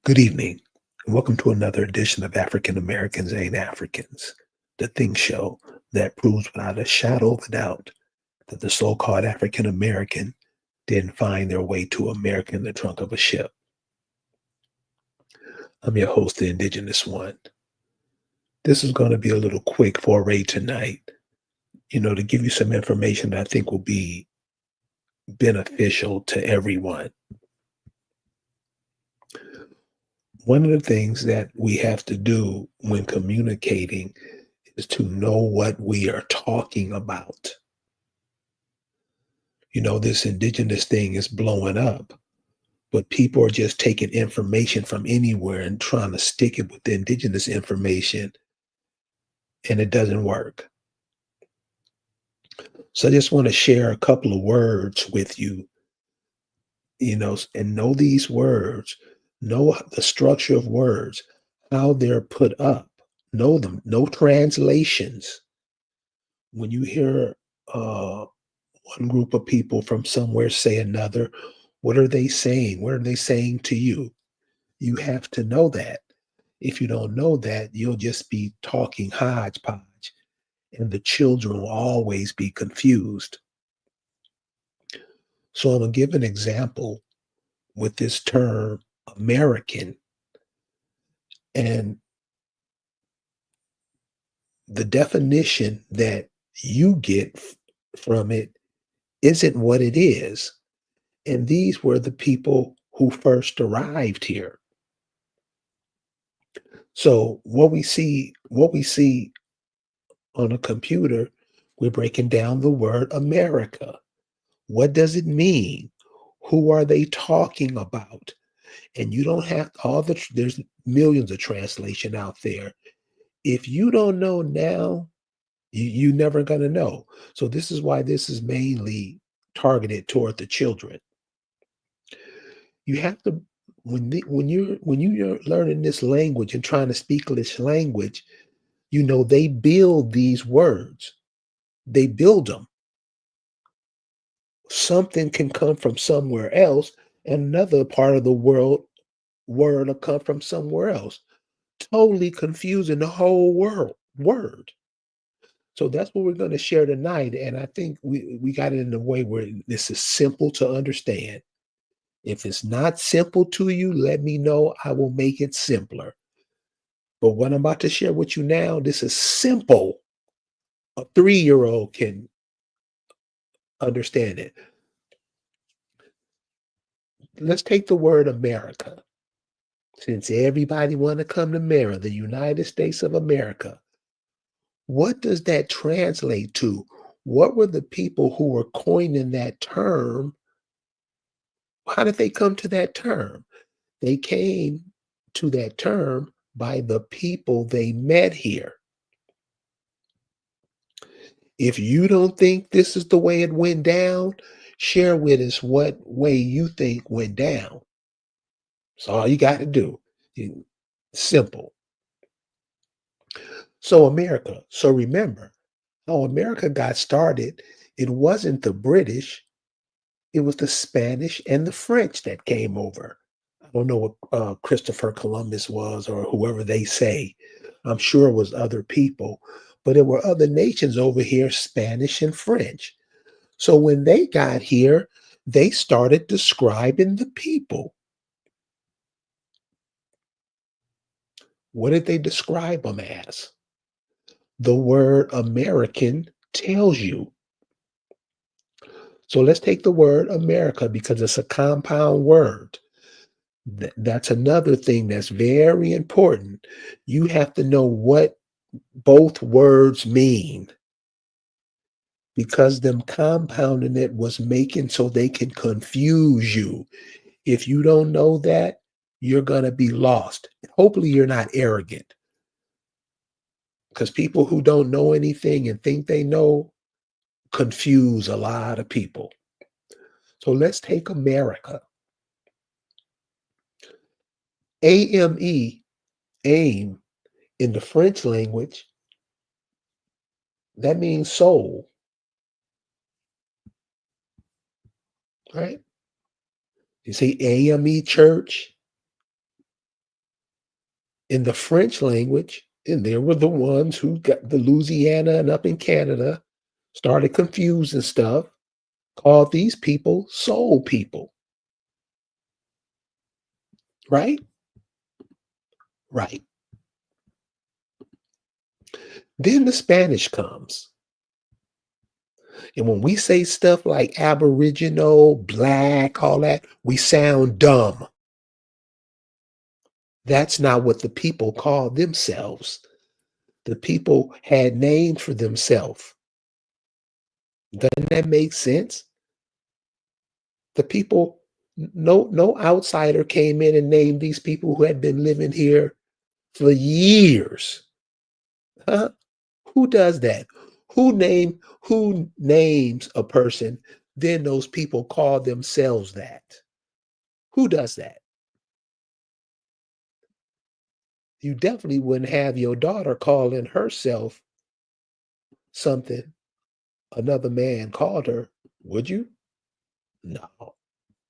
Good evening, and welcome to another edition of African Americans Ain't Africans, the Think Show that proves without a shadow of a doubt that the so called African American didn't find their way to America in the trunk of a ship. I'm your host, the Indigenous One. This is going to be a little quick foray tonight, to give you some information that I think will be beneficial to everyone. One of the things that we have to do when communicating is to know what we are talking about. This indigenous thing is blowing up, but people are just taking information from anywhere and trying to stick it with the indigenous information, and it doesn't work. So I just want to share a couple of words with you, and know these words, know the structure of words, how they're put up, know them, no translations. When you hear one group of people from somewhere say another, what are they saying? What are they saying to you? You have to know that. If you don't know that, you'll just be talking hodgepodge, and the children will always be confused. So I'm going to give an example with this term American, and the definition that you get from it isn't what it is. And these were the people who first arrived here. So what we see on a computer, we're breaking down the word America. What does it mean? Who are they talking about? And you don't have there's millions of translation out there. If you don't know now, you never gonna know. So this is why this is mainly targeted toward the children. You have to when you're learning this language and trying to speak this language, they build these words. They build them. Something can come from somewhere else, and another part of the world word will come from somewhere else, totally confusing the whole world word. So that's what we're going to share tonight, and I think we got it in a way where this is simple to understand. If it's not simple to you, let me know. I will make it simpler. But what I'm about to share with you now, this is simple. A 3-year-old can understand it. Let's take the word America. Since everybody want to come to America, the United States of America, what does that translate to? What were the people who were coining that term? How did they come to that term? They came to that term by the people they met here. If you don't think this is the way it went down, share with us what way you think went down. That's all you got to do. Simple. So, America. So, remember how America got started. It wasn't the British, it was the Spanish and the French that came over. I don't know what Christopher Columbus was or whoever they say. I'm sure it was other people, but there were other nations over here, Spanish and French. So when they got here, they started describing the people. What did they describe them as? The word American tells you. So let's take the word America because it's a compound word. That's another thing that's very important. You have to know what both words mean because them compounding it was making so they can confuse you. If you don't know that, you're going to be lost. Hopefully, you're not arrogant because people who don't know anything and think they know confuse a lot of people. So let's take America. AME, aim, in the French language, that means soul, right? You see AME church, in the French language, and there were the ones who got the Louisiana and up in Canada started confusing stuff, called these people soul people, right? Right. Then the Spanish comes. And when we say stuff like Aboriginal, black, all that, we sound dumb. That's not what the people called themselves. The people had names for themselves. Doesn't that make sense? The people, no outsider came in and named these people who had been living here for years. Huh? Who does that? Who names a person, then those people call themselves that? Who does that? You definitely wouldn't have your daughter calling herself something another man called her, would you? No,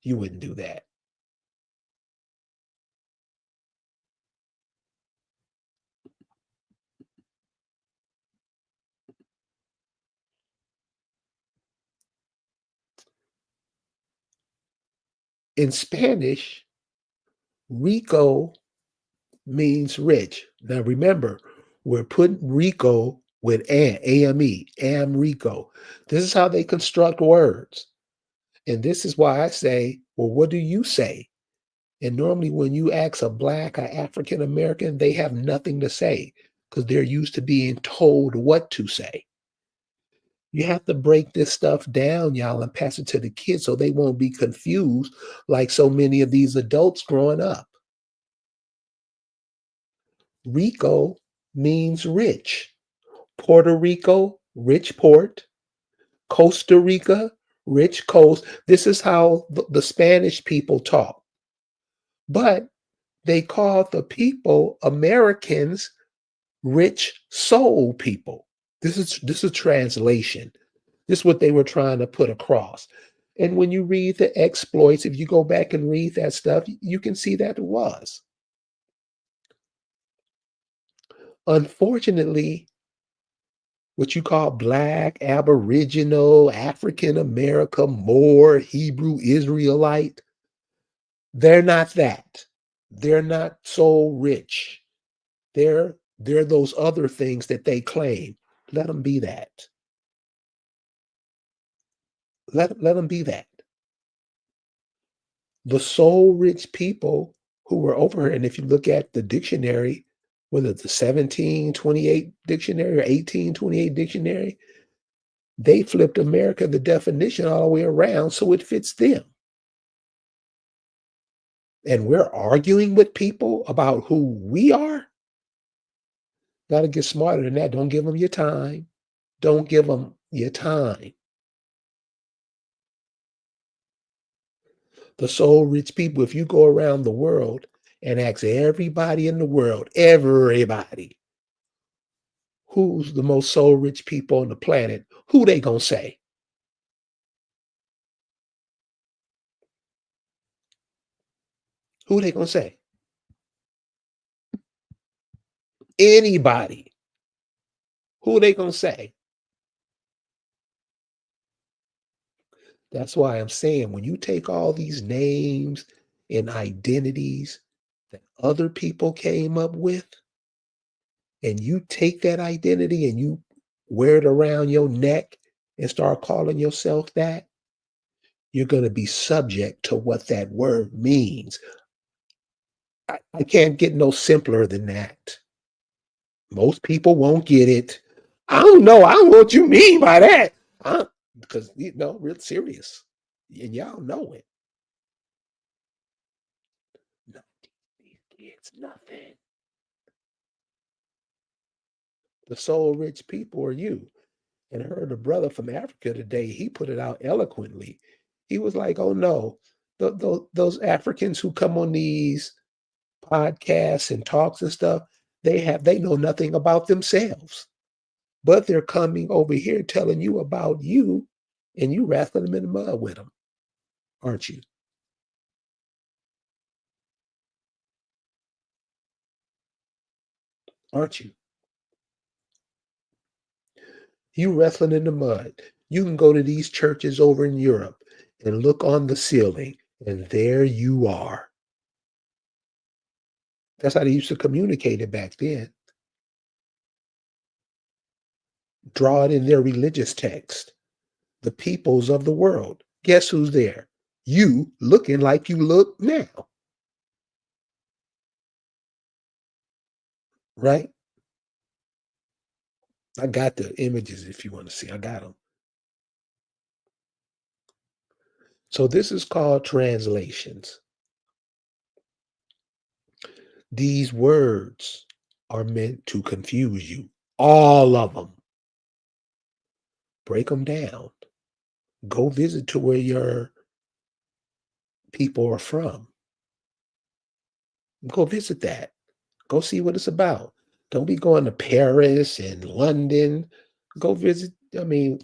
you wouldn't do that. In Spanish, rico means rich. Now remember, we're putting Rico with AME, am Rico. This is how they construct words. And this is why I say, well, what do you say? And normally when you ask a black or African American, they have nothing to say because they're used to being told what to say. You have to break this stuff down, y'all, and pass it to the kids so they won't be confused like so many of these adults growing up. Rico means rich. Puerto Rico, rich port. Costa Rica, rich coast. This is how the Spanish people talk. But they called the people, Americans, rich soul people. This is translation. This is what they were trying to put across. And when you read the exploits, if you go back and read that stuff, you can see that it was. Unfortunately, what you call black, aboriginal, African America, Moor, Hebrew, Israelite, they're not that. They're not so rich. They're those other things that they claim. Let them be that. Let them be that. The soul rich people who were over here, and if you look at the dictionary, whether it's the 1728 dictionary or 1828 dictionary, they flipped America, the definition all the way around so it fits them. And we're arguing with people about who we are. Got to get smarter than that. Don't give them your time. Don't give them your time. The soul rich people, if you go around the world and ask everybody in the world, everybody, who's the most soul rich people on the planet, who they gonna say? Who they gonna say? Anybody. Who they gonna say? That's why I'm saying when you take all these names and identities that other people came up with, and you take that identity and you wear it around your neck and start calling yourself that, you're going to be subject to what that word means. I can't get no simpler than that. Most people won't get it. I don't know. I don't know what you mean by that. Because, real serious. And y'all know it. No, these kids, nothing. The soul rich people are you. And I heard a brother from Africa today, he put it out eloquently. He was like, oh no, those Africans who come on these podcasts and talks and stuff, they know nothing about themselves. But they're coming over here telling you about you, and you wrestling them in the mud with them, aren't you? aren't you? You wrestling in the mud. You can go to these churches over in Europe and look on the ceiling, and there you are. That's how they used to communicate it back then. Draw it in their religious text. The peoples of the world. Guess who's there? You looking like you look now, right? I got the images if you want to see. I got them. So this is called translations. These words are meant to confuse you. All of them. Break them down. Go visit to where your people are from. Go visit that. Go see what it's about. Don't be going to Paris and London. Go visit. I mean,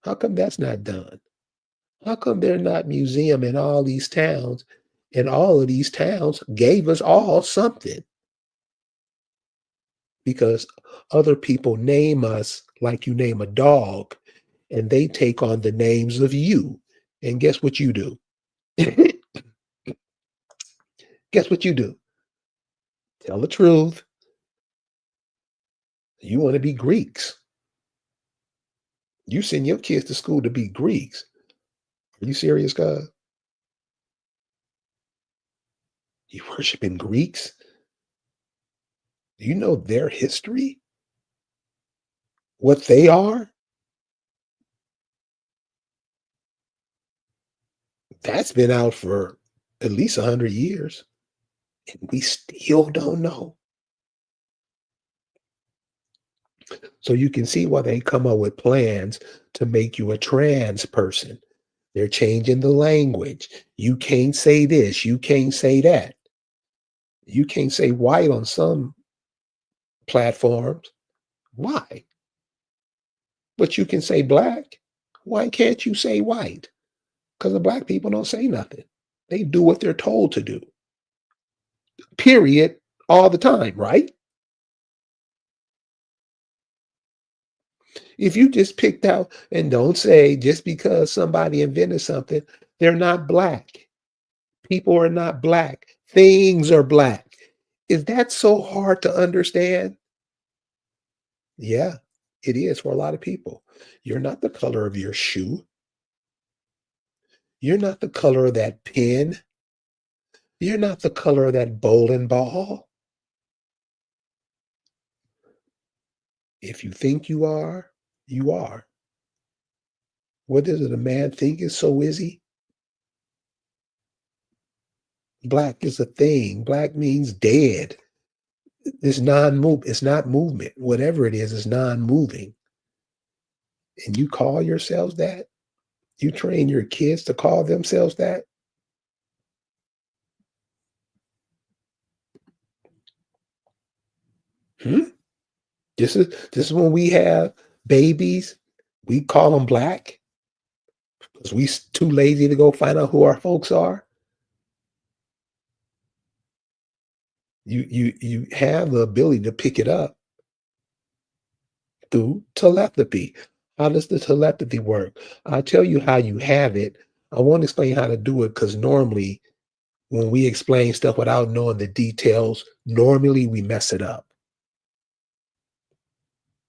how come that's not done? How come they're not museum in all these towns? And all of these towns gave us all something because other people name us like you name a dog, and they take on the names of you. And guess what you do? Guess what you do? Tell the truth. You want to be Greeks. You send your kids to school to be Greeks. Are you serious, God? You worshiping Greeks? Do you know their history? What they are? That's been out for at least 100 years, and we still don't know. So you can see why they come up with plans to make you a trans person. They're changing the language. You can't say this, you can't say that. You can't say white on some platforms. Why? But you can say black. Why can't you say white? Because the black people don't say nothing. They do what they're told to do. Period. All the time, right? If you just picked out and don't say just because somebody invented something, they're not black. People are not black. Things are black. Is that so hard to understand? Yeah, it is for a lot of people. You're not the color of your shoe. You're not the color of that pen. You're not the color of that bowling ball. If you think you are, you are. What does it a man think is so is he? Black is a thing. Black means dead. It's non-move. It's not movement. Whatever it is non-moving. And you call yourselves that? You train your kids to call themselves that? Hmm? This is when we have babies. We call them black because we too lazy to go find out who our folks are. You have the ability to pick it up through telepathy. How does the telepathy work? I'll tell you how you have it. I won't explain how to do it because normally when we explain stuff without knowing the details, normally we mess it up.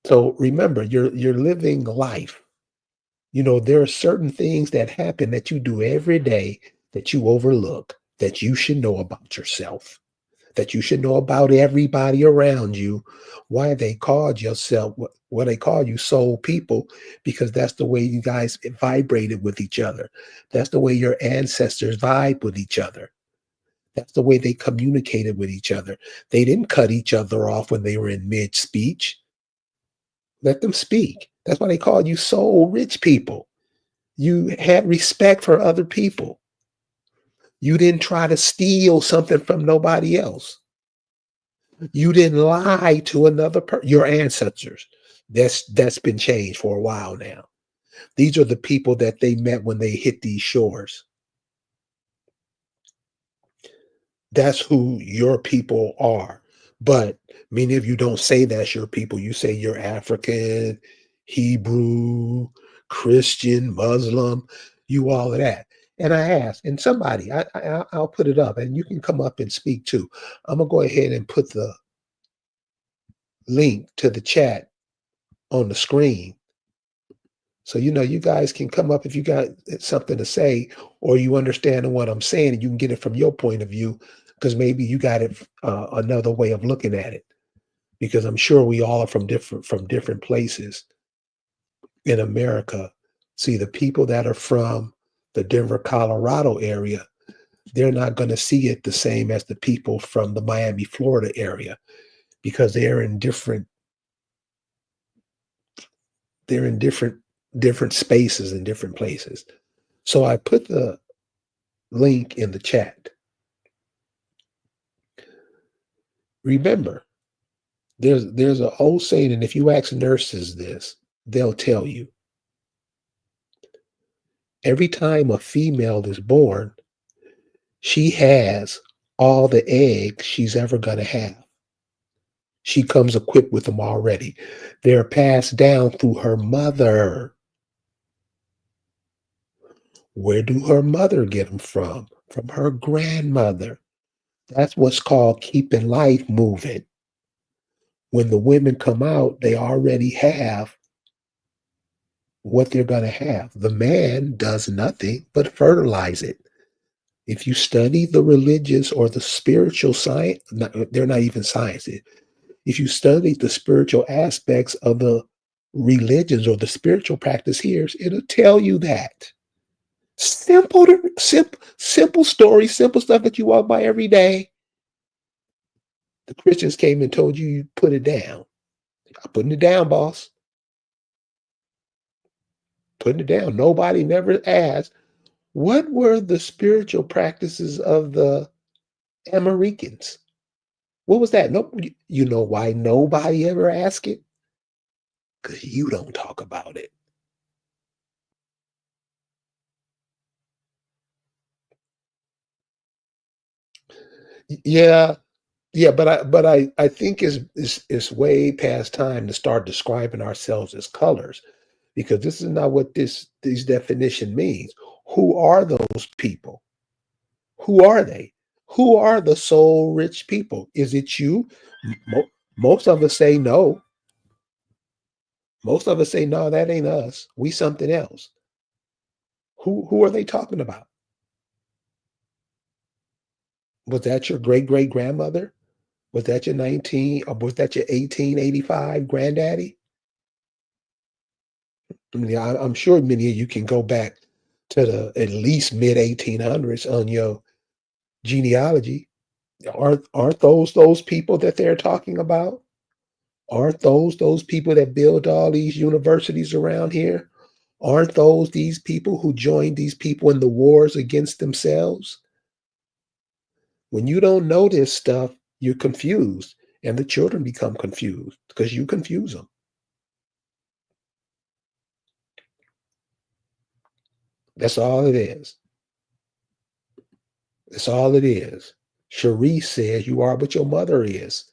So remember, you're living life. There are certain things that happen that you do every day that you overlook, that you should know about yourself, that you should know about everybody around you. Why they called yourself, what they call you soul people, because that's the way you guys vibrated with each other. That's the way your ancestors vibe with each other. That's the way they communicated with each other. They didn't cut each other off when they were in mid speech. Let them speak. That's why they called you soul rich people. You had respect for other people. You didn't try to steal something from nobody else. You didn't lie to another person, your ancestors. That's been changed for a while now. These are the people that they met when they hit these shores. That's who your people are. But many of you don't say that's your people. You say you're African, Hebrew, Christian, Muslim, you all of that. And I asked, and somebody, I'll put it up, and you can come up and speak too. I'm gonna go ahead and put the link to the chat on the screen, so you guys can come up if you got something to say, or you understand what I'm saying, and you can get it from your point of view, because maybe you got it another way of looking at it. Because I'm sure we all are from different places in America. See, the people that are from the Denver, Colorado area, they're not going to see it the same as the people from the Miami, Florida area, because they're in different spaces and different places. So I put the link in the chat. Remember, there's a whole saying, and if you ask nurses this, they'll tell you every time a female is born, she has all the eggs she's ever going to have. She comes equipped with them already. They're passed down through her mother. Where do her mother get them from? From her grandmother. That's what's called keeping life moving. When the women come out, they already have what they're going to have. The man does nothing but fertilize it. If you study the religious or the spiritual science, they're not even sciences. If you study the spiritual aspects of the religions or the spiritual practice here, it'll tell you that. Simple story, simple stuff that you walk by every day. The Christians came and told you you put it down. I'm putting it down, boss. Putting it down. Nobody never asked, what were the spiritual practices of the Americans? What was that? No, you know why nobody ever asked it? Because you don't talk about it. Yeah, yeah, but I think it's way past time to start describing ourselves as colors, because this is not what this definition means. Who are those people? Who are they? Who are the soul rich people? Is it you? Most of us say no. Most of us say no, that ain't us. We something else. Who are they talking about? Was that your great great grandmother? Was that your 19 or was that your 1885 granddaddy? I mean, I'm sure many of you can go back to the at least mid 1800s on your genealogy. Aren't those people that they're talking about? Aren't those people that build all these universities around here? Aren't those these people who joined these people in the wars against themselves? When you don't know this stuff, you're confused, and the children become confused because you confuse them. That's all it is. That's all it is. Sharice says you are what your mother is.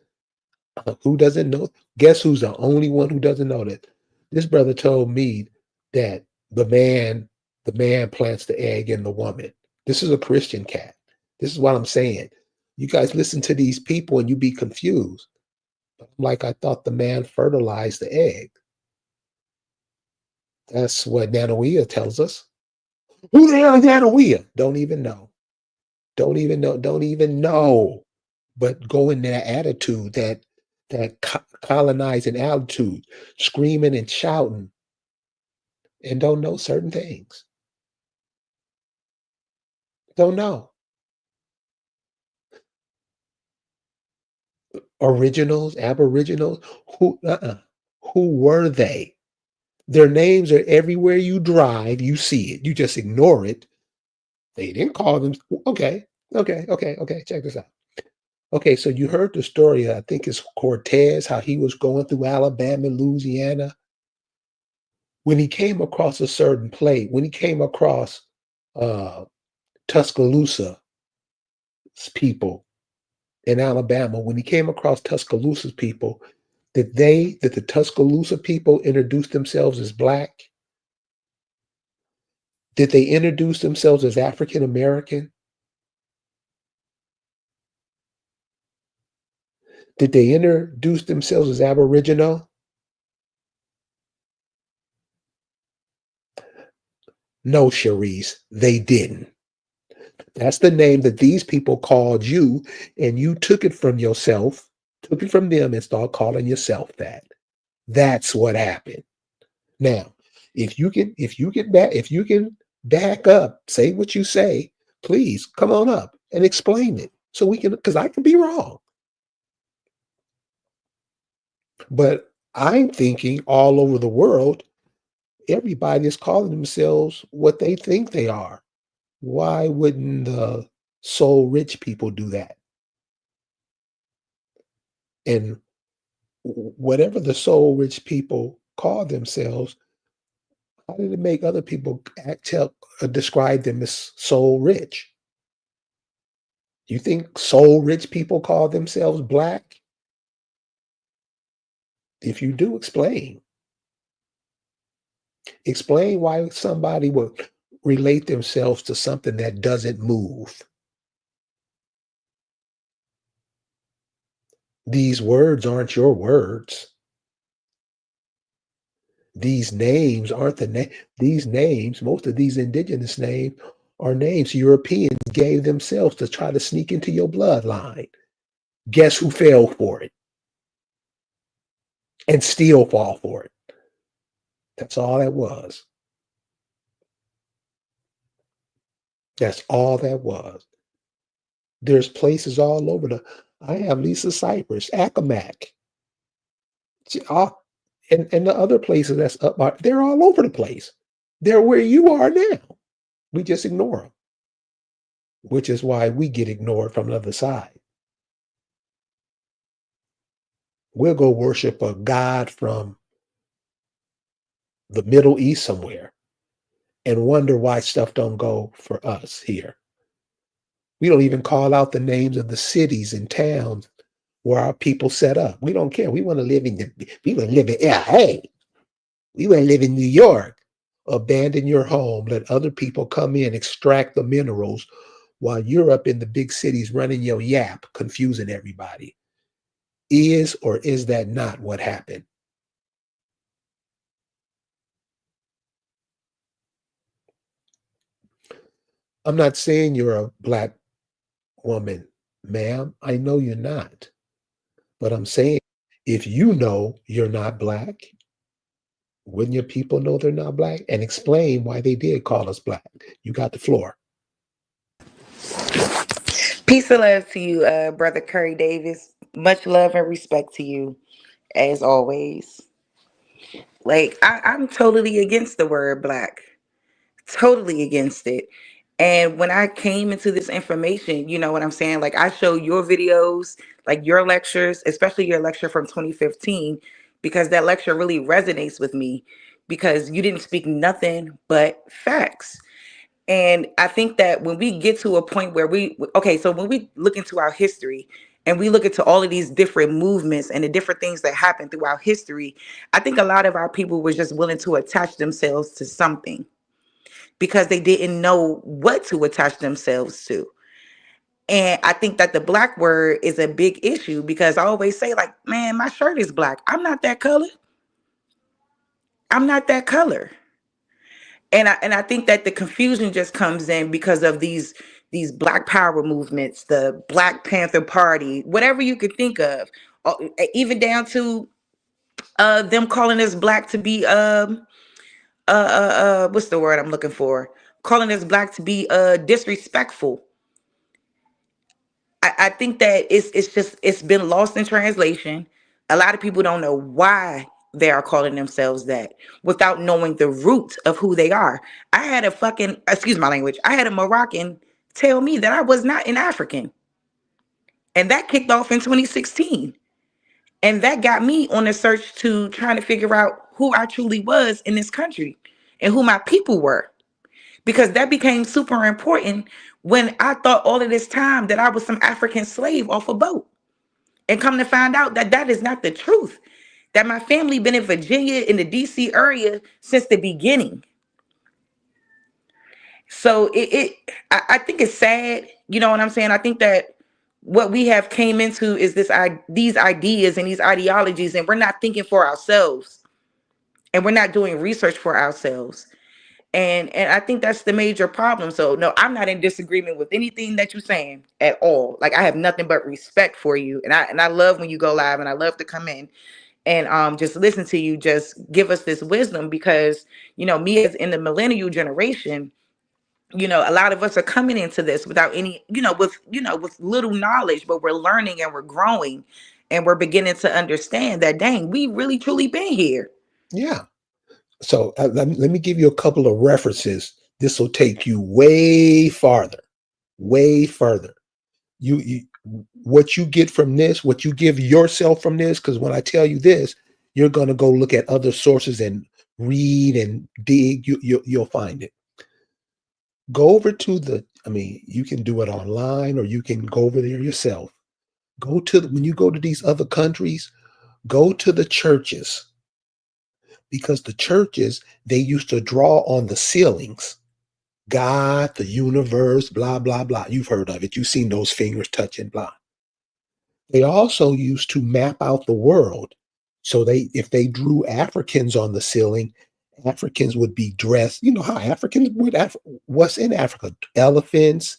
Who doesn't know? Guess who's the only one who doesn't know that? This brother told me that the man plants the egg in the woman. This is a Christian cat. This is what I'm saying. You guys listen to these people and you be confused. Like I thought the man fertilized the egg. That's what Nanoia tells us. Who the hell is Nanoia? Don't even know. Don't even know. Don't even know. But go in that attitude, that colonizing attitude, screaming and shouting, and don't know certain things. Don't know. Originals, aboriginals, who were they? Their names are everywhere you drive. You see it. You just ignore it. They didn't call them. Okay, okay. Check this out. Okay, so you heard the story. I think it's Cortez, how he was going through Alabama, Louisiana. When he came across a certain place, when he came across uh, Tuscaloosa people, in Alabama, when he came across Tuscaloosa people, that the Tuscaloosa people introduced themselves as black? Did they introduce themselves as African American? Did they introduce themselves as Aboriginal? No, Cherise, they didn't. That's the name that these people called you, and you took it from yourself, took it from them, and started calling yourself that. That's what happened. Now, if you can back up, say what you say, please come on up and explain it so we can, because I can be wrong. But I'm thinking all over the world, everybody is calling themselves what they think they are. Why wouldn't the soul rich people do that? And whatever the soul rich people call themselves, how did it make other people describe them as soul rich? You think soul rich people call themselves black? If you do, explain. Explain why somebody would relate themselves to something that doesn't move. These words aren't your words. These names aren't these names, most of these indigenous names are names Europeans gave themselves to try to sneak into your bloodline. Guess who fell for it and still fall for it? That's all that was. That's all that was. There's places all over I have Lisa Cypress, Accomack, and the other places that's up, they're all over the place. They're where you are now. We just ignore them, which is why we get ignored from the other side. We'll go worship a god from the Middle East somewhere and wonder why stuff don't go for us here. We don't even call out the names of the cities and towns where our people set up. We don't care. We want to live in LA. We want to live in New York. Abandon your home. Let other people come in, extract the minerals while you're up in the big cities running your yap, confusing everybody. Is or is that not what happened? I'm not saying you're a black woman, ma'am. I know you're not. But I'm saying if you know you're not black, wouldn't your people know they're not black? And explain why they did call us black. You got the floor. Peace and love to you, Brother Curry Davis. Much love and respect to you, as always. Like, I'm totally against the word black, totally against it. And when I came into this information, you know what I'm saying? Like, I show your videos, like your lectures, especially your lecture from 2015, because that lecture really resonates with me because you didn't speak nothing but facts. And I think that when we get to a point where okay, so when we look into our history and we look into all of these different movements and the different things that happened throughout history, I think a lot of our people were just willing to attach themselves to something because they didn't know what to attach themselves to. And I think that the black word is a big issue because I always say, like, man, my shirt is black. I'm not that color. I'm not that color. And I think that the confusion just comes in because of these black power movements, the Black Panther Party, whatever you could think of, even down to them calling us black to be what's the word I'm looking for? Calling us black to be disrespectful. I think that it's been lost in translation. A lot of people don't know why they are calling themselves that without knowing the root of who they are. I had a fucking, excuse my language, I had a Moroccan tell me that I was not an African. And that kicked off in 2016. And that got me on a search to trying to figure out who I truly was in this country and who my people were. because that became super important when I thought all of this time that I was some African slave off a boat. And come to find out that that is not the truth. That my family been in Virginia in the DC area since the beginning. So I think it's sad. You know what I'm saying? I think that what we have came into is these ideas and these ideologies, and we're not thinking for ourselves, and we're not doing research for ourselves. And I think that's the major problem. So no, I'm not in disagreement with anything that you're saying at all. Like, I have nothing but respect for you, and I love when you go live, and I love to come in and just listen to you just give us this wisdom, because me as in the millennial generation, a lot of us are coming into this without any, with little knowledge, but we're learning and we're growing, and we're beginning to understand that, dang, we really truly been here. Yeah. So let me give you a couple of references. This will take you way farther, way further. You what you get from this, what you give yourself from this, because when I tell you this, you're going to go look at other sources and read and dig. You'll find it. Go over to you can do it online or you can go over there yourself. When you go to these other countries, go to the churches, because the churches, they used to draw on the ceilings. God, the universe, blah, blah, blah. You've heard of it. You've seen those fingers touching, blah. They also used to map out the world. So if they drew Africans on the ceiling, Africans would be dressed. You know how Africans would, what's in Africa? Elephants,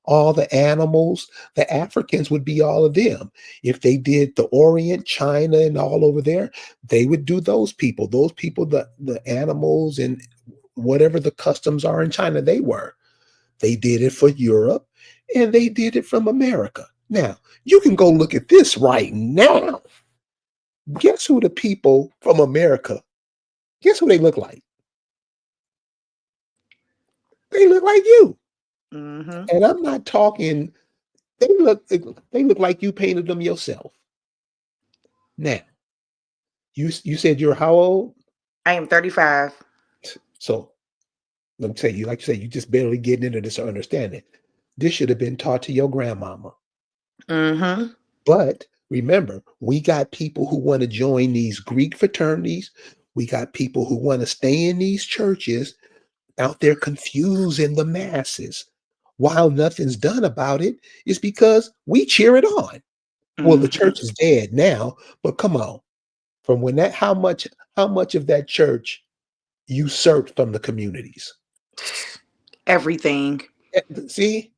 all the animals. The Africans would be all of them. If they did the Orient, China, and all over there, they would do those people. Those people, the animals and whatever the customs are in China, they were. They did it for Europe, and they did it from America. Now, you can go look at this right now. Guess who the people from America, guess who they look like? They look like you. Mm-hmm. And I'm not talking, they look like you painted them yourself. Now, you said you're how old? I am 35. So let me tell you, like you said, you just barely getting into this or understanding. This should have been taught to your grandmama. Mm-hmm. But remember, we got people who want to join these Greek fraternities. We got people who want to stay in these churches out there confusing the masses. While nothing's done about it, is because we cheer it on. Well, the Mm-hmm. church is dead now, but come on. From when that how much of that church usurped from the communities? Everything. See?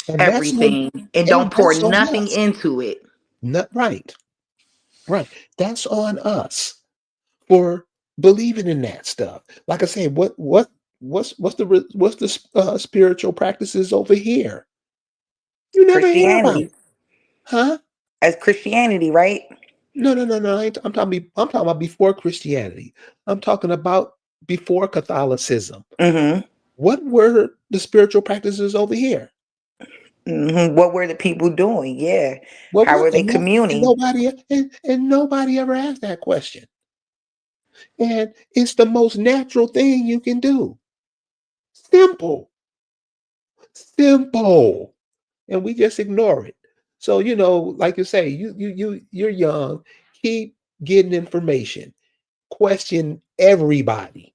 And that's on Everything. And and don't pour that's on nothing us. into it. Not right. Right. That's on us for believing in that stuff. Like I say, what's the spiritual practices over here? You never hear about Christianity. it, huh? As Christianity, right? No, no, no, no. I'm talking about before Christianity. I'm talking about before Catholicism. Mm-hmm. What were the spiritual practices over here? Mm-hmm. What were the people doing? Yeah. What How was were they and communing? nobody ever asked that question. And it's the most natural thing you can do. Simple, simple, and we just ignore it. So like you say, you're young. Keep getting information. Question everybody.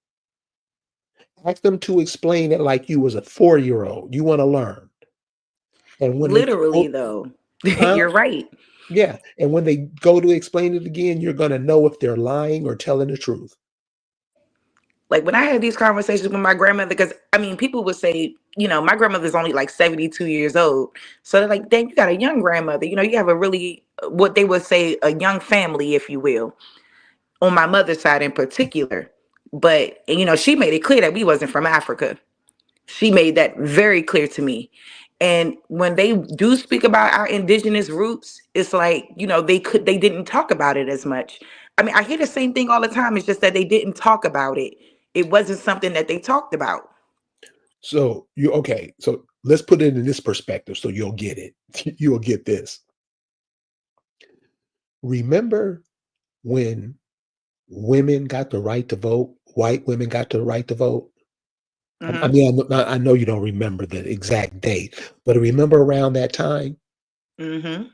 Ask them to explain it like you was a 4-year-old. You want to learn. And when they Literally, go, though. huh? You're right. Yeah. And when they go to explain it again, you're gonna know if they're lying or telling the truth. Like, when I had these conversations with my grandmother, because I mean, people would say, my grandmother's only like 72 years old. So they're like, dang, you got a young grandmother. You have a really, what they would say, a young family, if you will, on my mother's side in particular. But, she made it clear that we wasn't from Africa. She made that very clear to me. And when they do speak about our indigenous roots, it's like, they didn't talk about it as much. I mean, I hear the same thing all the time. It's just that they didn't talk about it. It wasn't something that they talked about. So okay. So let's put it in this perspective so you'll get it. You'll get this. Remember when women got the right to vote, white women got the right to vote? I Hmm. mean, I know you don't remember the exact date, but remember around that time, Hmm.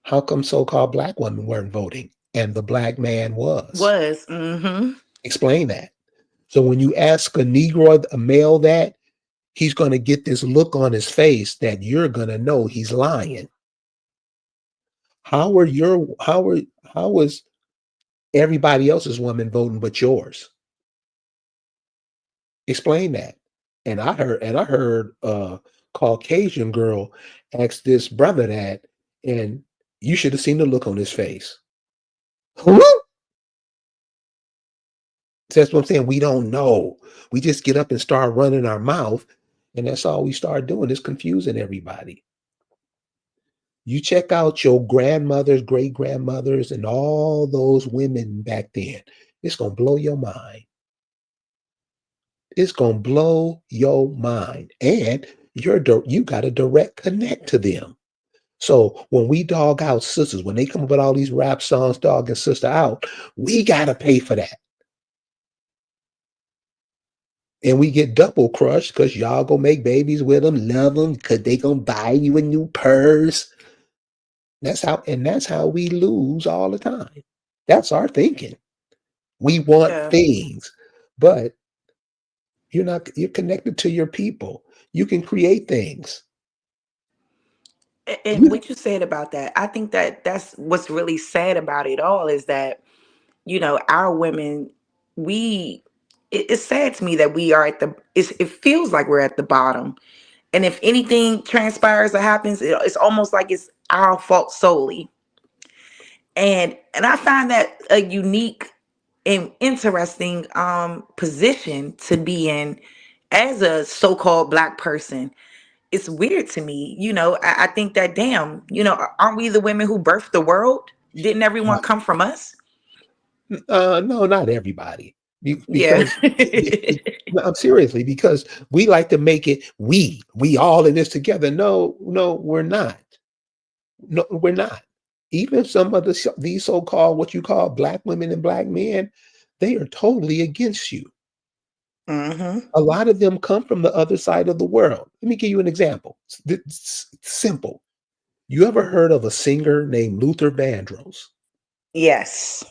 how come so-called black women weren't voting and the black man was? Was. Hmm. Explain that. So when you ask a Negro, a male that, he's going to get this look on his face that you're going to know he's lying. How are your how was everybody else's woman voting but yours? Explain that. And I heard Caucasian girl ask this brother that, and you should have seen the look on his face. Huh? That's what I'm saying. We don't know. We just get up and start running our mouth, and that's all we start doing is confusing everybody. You check out your grandmothers, great grandmothers, and all those women back then. It's gonna blow your mind. It's gonna blow your mind, and you got a direct connect to them. So when we dog out sisters, when they come up with all these rap songs dogging sister out, we gotta pay for that. And we get double crushed because y'all gonna make babies with them, love them, because they gonna buy you a new purse. That's how we lose all the time. That's our thinking. We want Yeah. things, but you're connected to your people. You can create things. And You what you said about that, I think that that's what's really sad about it all is that, our women, we, it's sad to me that we are at it feels like we're at the bottom. And if anything transpires or happens, it's almost like it's our fault solely. And I find that a unique and interesting position to be in as a so-called black person. It's weird to me. I think that, damn, aren't we the women who birthed the world? Didn't everyone uh, come from us? no, not everybody. Yeah. Because no, I'm seriously, because we like to make it we all in this together. No, no, we're not. No, we're not. Even some of these so-called what you call black women and black men, they are totally against you. Hmm. A lot of them come from the other side of the world. Let me give you an example. It's simple. You ever heard of a singer named Luther Vandross? Yes.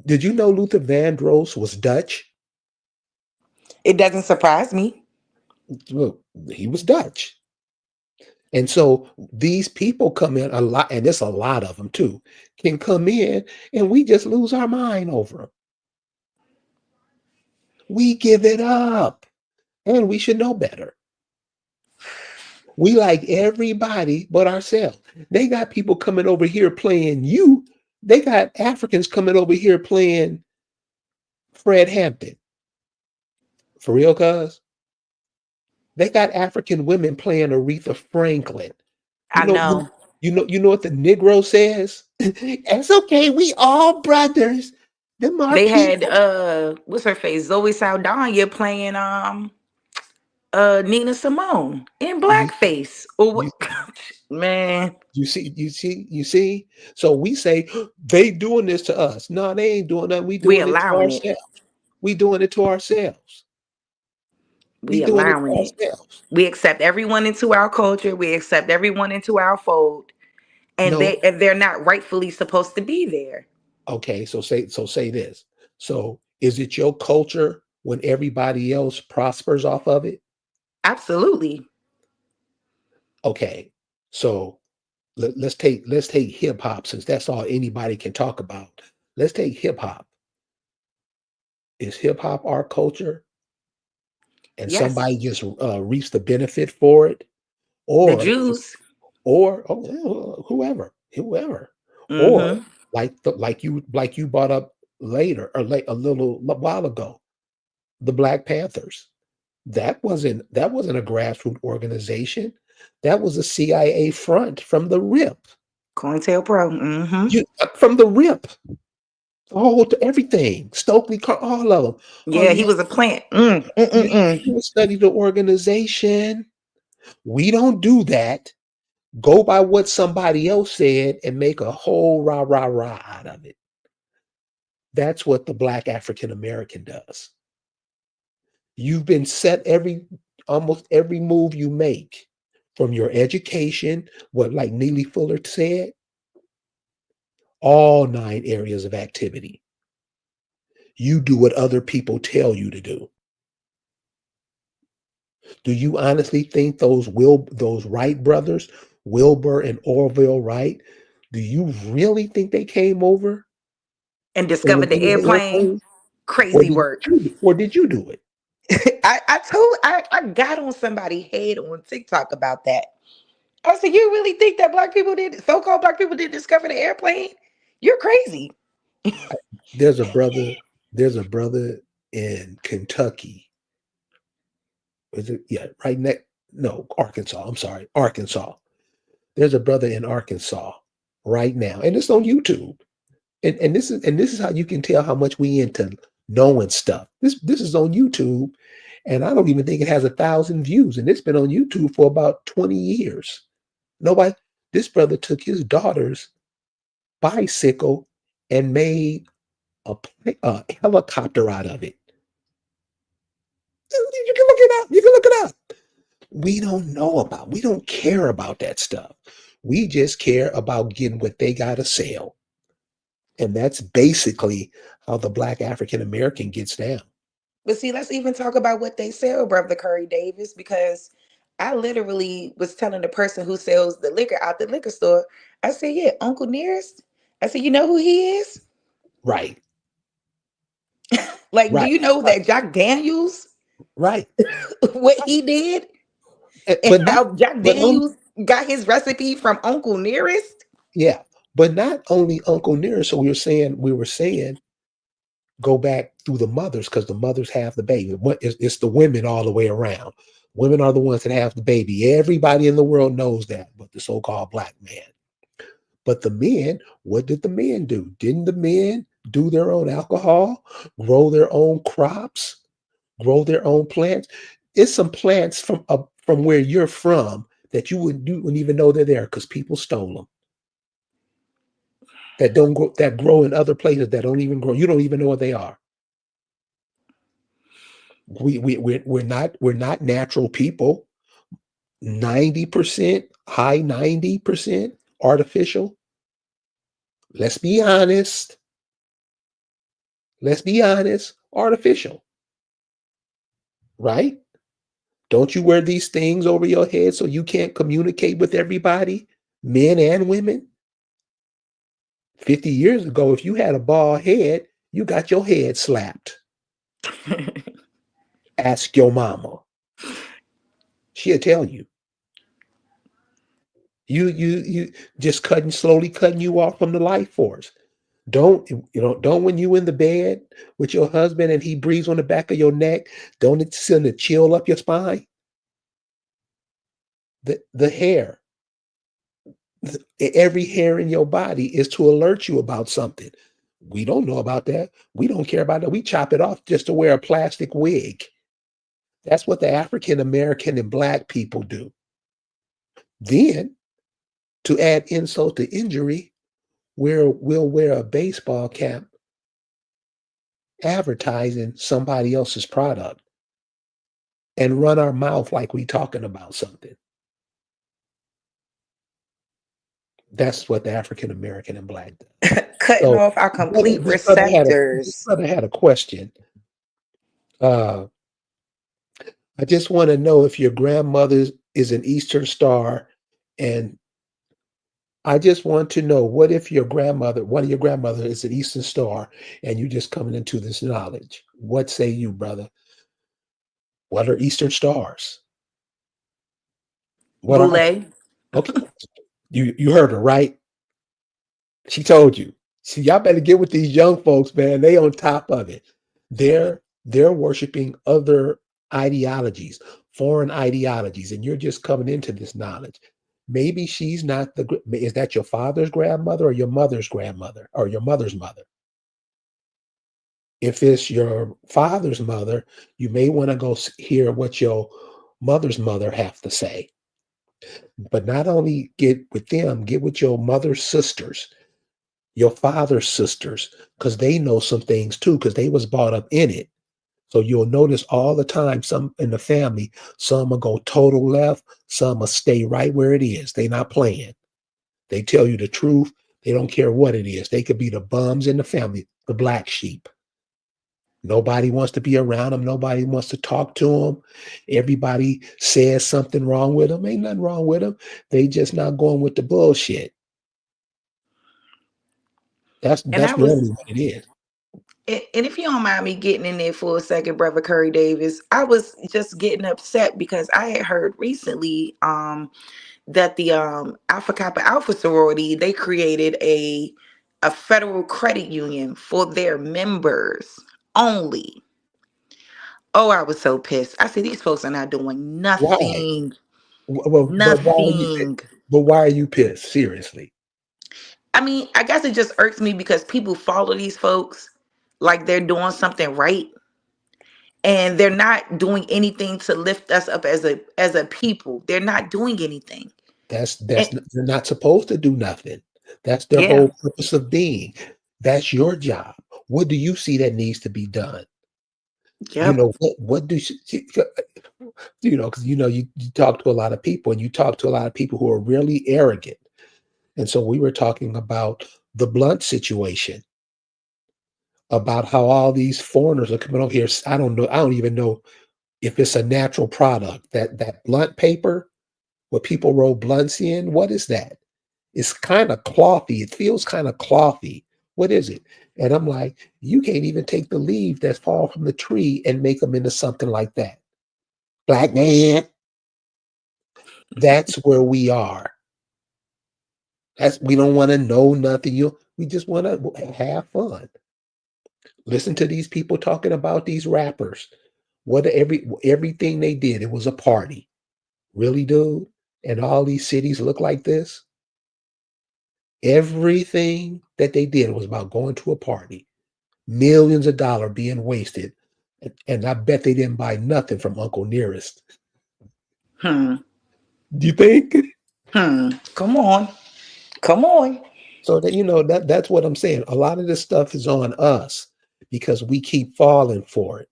Did you know Luther Vandross was Dutch? It doesn't surprise me. Well, he was Dutch. And so these people come in a lot, and there's a lot of them too, can come in and we just lose our mind over them. We give it up, and we should know better. We like everybody but ourselves. They got people coming over here playing you. They got Africans coming over here playing Fred Hampton. For real, cuz? They got African women playing Aretha Franklin. You I know, you know. you know what the Negro says? It's okay, we all brothers. Them our They had people. what's her face? Zoe Saldana playing Nina Simone in You blackface. Or what? you Man, you see? So we say they doing this to us. No, they ain't doing that. We we doing it to allowing it. ourselves. We doing it to ourselves. We We doing it allowing to it. ourselves. We accept everyone into our culture. We accept everyone into our fold, and No, they're not rightfully supposed to be there. okay, so say this. So is it your culture when everybody else prospers off of it? Absolutely. Okay. So let's take hip hop since that's all anybody can talk about. Let's take hip hop. Is hip hop our culture and Yes. somebody just reaps the benefit for it, The or Jews. whoever, or Mm-hmm. like you brought up later or late a little while ago, the Black Panthers. That wasn't a grassroots organization. That was a CIA front from the rip. COINTELPRO. Mm-hmm. From the rip. Oh, to everything. Stokely Carter, all of them. Oh, Yeah, you he was a plant. you Mm. you study the organization. We don't do that. Go by what somebody else said and make a whole rah rah rah out of it. That's what the Black African American does. You've been set almost every move you make, from your education, what like Neely Fuller said, all 9 areas of activity. You do what other people tell you to do. Do you honestly think those Wright brothers, Wilbur and Orville Wright, do you really think they came over And and discovered the invented the airplane. airplane? Crazy work. Or did you do it? I got on somebody's head on TikTok about that. I said, you really think that black people did, so-called black people did discover the airplane? You're crazy. There's a brother, there's a brother in Kentucky. Is it? Yeah, right next. No, Arkansas. I'm sorry, Arkansas. There's a brother in Arkansas right now, and it's on YouTube. And this is how you can tell how much we into knowing stuff. This is on YouTube, and I don't even think it has 1,000 views, and it's been on YouTube for about 20 years. Nobody. This brother took his daughter's bicycle and made a helicopter out of it. You can look it up. You can look it up. We don't care about that stuff. We just care about getting what they got to sell. And that's basically how the Black African American gets down. But see, let's even talk about what they sell, Brother Curry Davis, because I literally was telling the person who sells the liquor out the liquor store, I said, yeah, Uncle Nearest. I said, you know who he is? Right, Like, do right, you know right, that Jack Daniels, right. what he did, and But not, how Jack but Daniels got his recipe from Uncle Nearest? yeah, but not only Uncle Nearest. So we were saying, go back through the mothers because the mothers have the baby. It's the women all the way around. Women are the ones that have the baby. Everybody in the world knows that, but the so-called black man. But the men, what did the men do? Didn't the men do their own alcohol, grow their own crops, grow their own plants? It's some plants from where you're from that you wouldn't even know they're there because people stole them. That grow in other places that don't even grow. You don't even know what they are. We're not natural people. 90%, high 90% artificial. Let's be honest. Let's be honest. Artificial, right? Don't you wear these things over your head so you can't communicate with everybody, men and women? 50 years ago, if you had a bald head, you got your head slapped. Ask your mama. She'll tell you. You just slowly cutting you off from the life force. Don't when you in the bed with your husband and he breathes on the back of your neck, don't it send a chill up your spine? The hair, every hair in your body is to alert you about something. We don't know about that. We don't care about that. We chop it off just to wear a plastic wig. That's what the African American and black people do. Then, to add insult to injury, we'll wear a baseball cap advertising somebody else's product and run our mouth like we talking about something. That's what the African American and black does. Cutting So off our complete this receptors. brother had a question. I just want to know if your grandmother is an Eastern Star, and I just want to know, what if one of your grandmother is an Eastern Star, and you just coming into this knowledge? What say you, brother? What are Eastern Stars? What are they? Boule. Okay, you heard her, right? She told you. See, y'all better get with these young folks, man. They on top of it. They're worshiping other ideologies, foreign ideologies, and you're just coming into this knowledge. Maybe she's not is that your father's grandmother or your mother's grandmother or your mother's mother? If it's your father's mother, you may want to go hear what your mother's mother have to say. But not only get with them, get with your mother's sisters, your father's sisters, because they know some things too, because they was brought up in it. So you'll notice all the time, some in the family, some will go total left, some will stay right where it is. They not playing. They tell you the truth. They don't care what it is. They could be the bums in the family, the black sheep. Nobody wants to be around them. Nobody wants to talk to them. Everybody says something wrong with them. Ain't nothing wrong with them. They just not going with the bullshit. That's And I that's was, normally what it is. and if you don't mind me getting in there for a second, Brother Curry Davis, I was just getting upset because I had heard recently that the Alpha Kappa Alpha sorority, they created a federal credit union for their members only. Oh, I was so pissed. I said, these folks are not doing Why? nothing. Well, Nothing. but why are you pissed? Seriously. I mean, I guess it just irks me because people follow these folks like they're doing something right, and they're not doing anything to lift us up as a people. They're not doing anything. And They're not supposed to do nothing. That's their yeah, whole purpose of being. That's your job. What do you see that needs to be done? You yep. know what do you know, because you talk to a lot of people and you talk to a lot of people who are really arrogant. And so we were talking about the Blunt situation, about how all these foreigners are coming over here. I don't know. I don't even know if it's a natural product. That Blunt paper, what people roll blunts in, what is that? It's kind of clothy. It feels kind of clothy. What is it? And I'm like, you can't even take the leaves that fall from the tree and make them into something like that. Black man, that's where we are. That's we don't want to know nothing. We just want to have fun. Listen to these people talking about these rappers. What everything they did, it was a party. Really, dude? And all these cities look like this? Everything that they did was about going to a party. Millions of dollars being wasted. And I bet they didn't buy nothing from Uncle Nearest. Hmm. Do you think? Come on. Come on. So that that's what I'm saying. A lot of this stuff is on us because we keep falling for it.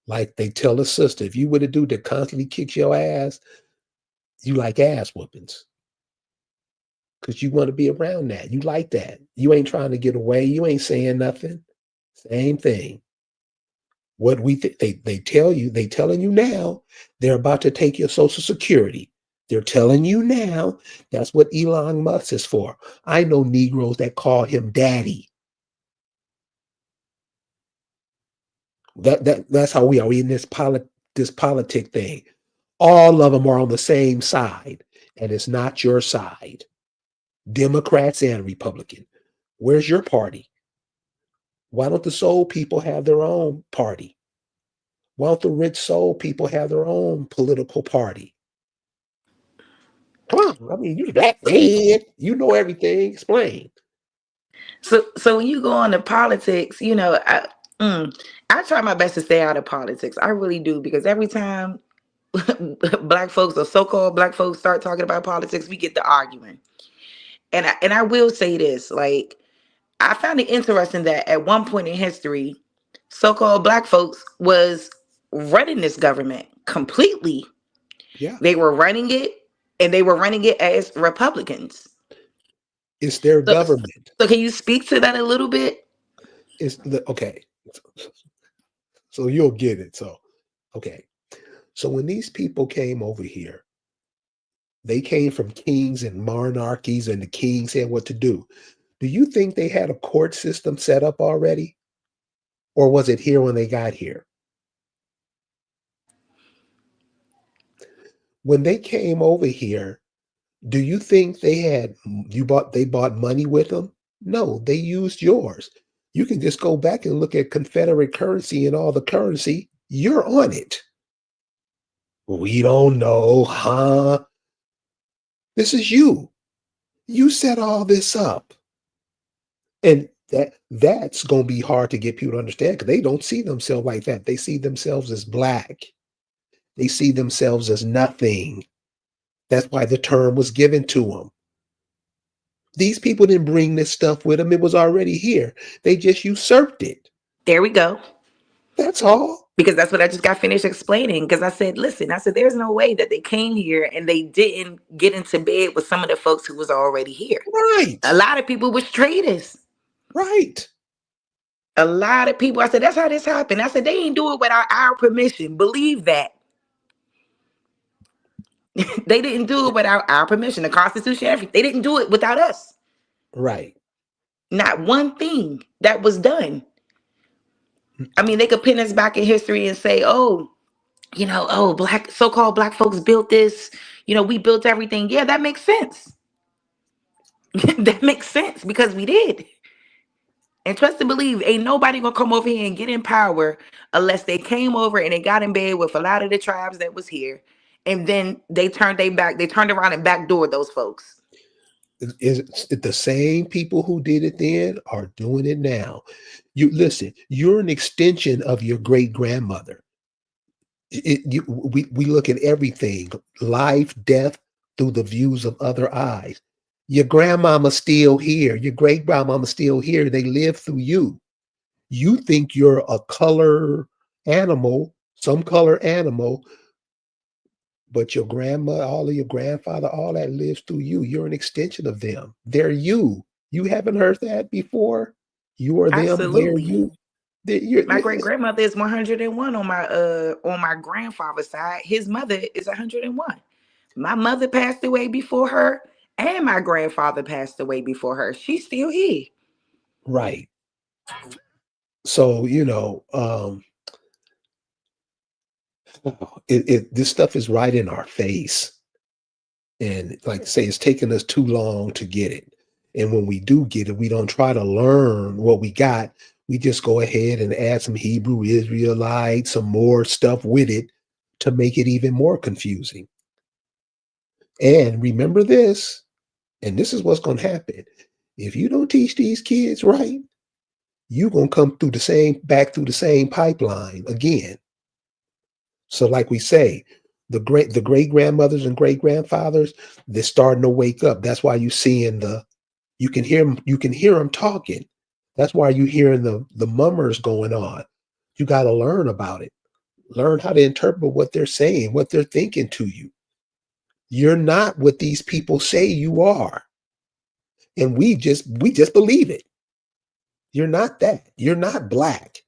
Like they tell a sister, if you were the dude that constantly kicks your ass, you like ass whoopings. Because you want to be around that. You like that. You ain't trying to get away. You ain't saying nothing. Same thing. What they tell you, they telling you now, they're about to take your social security. They're telling you now, that's what Elon Musk is for. I know Negroes that call him daddy. That's how we are. We in this politic thing. All of them are on the same side, and it's not your side. Democrats and Republican. Where's your party? Why don't the soul people have their own party? Why don't the rich soul people have their own political party? Come on, I mean, you black man, you know everything. Explain. So when you go into politics, I try my best to stay out of politics. I really do, because every time black folks or so-called black folks start talking about politics, we get to arguing. And I will say this, like, I found it interesting that at one point in history, so-called black folks was running this government completely. Yeah, They were running it, and they were running it as Republicans. it's their So, government. so can you speak to that a little bit? Okay. So you'll get it. So, okay. So when these people came over here, they came from kings and monarchies, and the king said what to do. Do you think they had a court system set up already? Or was it here when they got here? When they came over here, do you think they bought money with them? No, they used yours. You can just go back and look at Confederate currency and all the currency. You're on it. We don't know, huh? This is you. You set all this up. And that's going to be hard to get people to understand because they don't see themselves like that. They see themselves as black. They see themselves as nothing. That's why the term was given to them. These people didn't bring this stuff with them. It was already here. They just usurped it. There we go. That's all. Because that's what I just got finished explaining. Because I said, listen, I said, there's no way that they came here and they didn't get into bed with some of the folks who was already here. Right. A lot of people was traitors. Right. A lot of people. I said, that's how this happened. I said, they ain't do it without our permission. Believe that. They didn't do it without our permission. The Constitution, everything. They didn't do it without us. Right. Not one thing that was done. I mean, they could pin us back in history and say, oh, black, so-called black folks built this. We built everything. Yeah, that makes sense. That makes sense because we did. And trust and believe, ain't nobody gonna come over here and get in power unless they came over and they got in bed with a lot of the tribes that was here. And then they turned around and backdoored those folks. Is it the same people who did it then are doing it now? You listen, you're an extension of your great grandmother. We look at everything, life, death, through the views of other eyes. Your grandmama's still here. Your great grandmama's still here. They live through you. You think you're a color animal, some color animal, but your grandma, all of your grandfather, all that lives through you. You're an extension of them. They're you. You haven't heard that before? You are them, they're Absolutely. you. My great grandmother is 101 on my grandfather's side. His mother is 101. My mother passed away before her, and my grandfather passed away before her. She's still here. Right. So, this stuff is right in our face. And like I say, it's taken us too long to get it. And when we do get it, we don't try to learn what we got. We just go ahead and add some Hebrew Israelite, some more stuff with it to make it even more confusing. And remember this, and this is what's going to happen. If you don't teach these kids right, you're going to come back through the same pipeline again. So like we say, the great grandmothers and great grandfathers, they're starting to wake up. That's why you can hear them talking. That's why you're hearing the mummers going on. You got to learn about it. Learn how to interpret what they're saying, what they're thinking to you. You're not what these people say you are. And we just believe it. You're not that. You're not black.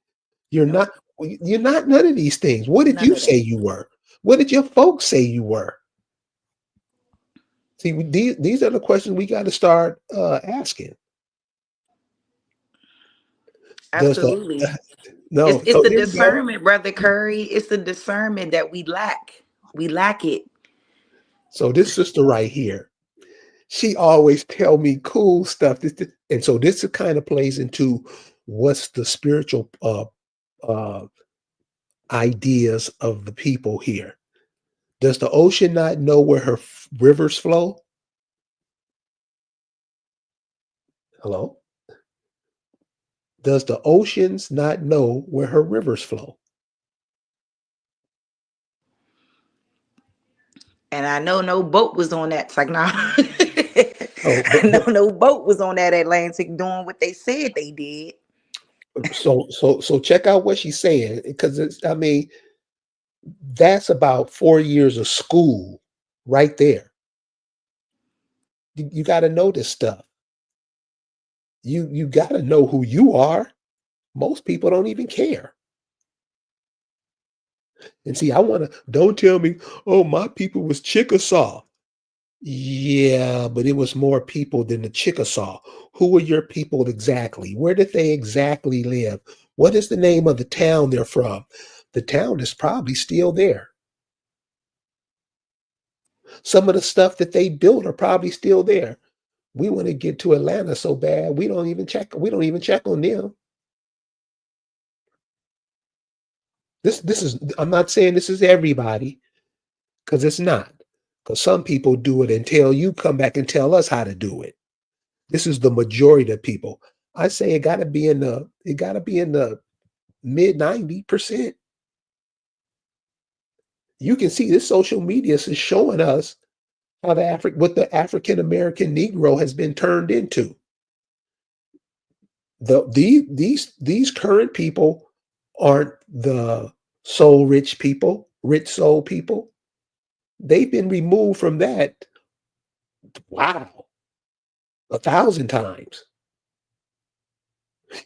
You're not none of these things. What did you say you were? What did your folks say you were? See, these are the questions we got to start asking. Absolutely. No, It's so the here we go. discernment, Brother Curry. It's the discernment that we lack. We lack it. So this sister right here, she always tell me cool stuff. And so this kind of plays into what's the spiritual ideas of the people here. Does the ocean not know where her rivers flow? Hello? Does the oceans not know where her rivers flow? And I know no boat was on that. It's like, nah. Oh, I know no boat was on that Atlantic doing what they said they did. so check out what she's saying, because that's about 4 years of school right there. You got to know this stuff. You got to know who you are. Most people don't even care. And see, don't tell me, oh, my people was Chickasaw. Yeah, but it was more people than the Chickasaw. Who were your people exactly? Where did they exactly live? What is the name of the town they're from? The town is probably still there. Some of the stuff that they built are probably still there. We want to get to Atlanta so bad, we don't even check on them. I'm not saying this is everybody, because it's not. Because some people do it until you come back and tell us how to do it. This is the majority of people. I say it got to be in the mid 90%. You can see this social media is showing us how what the African American Negro has been turned into. These current people aren't the soul rich people, rich soul people. They've been removed from that, wow, 1,000 times.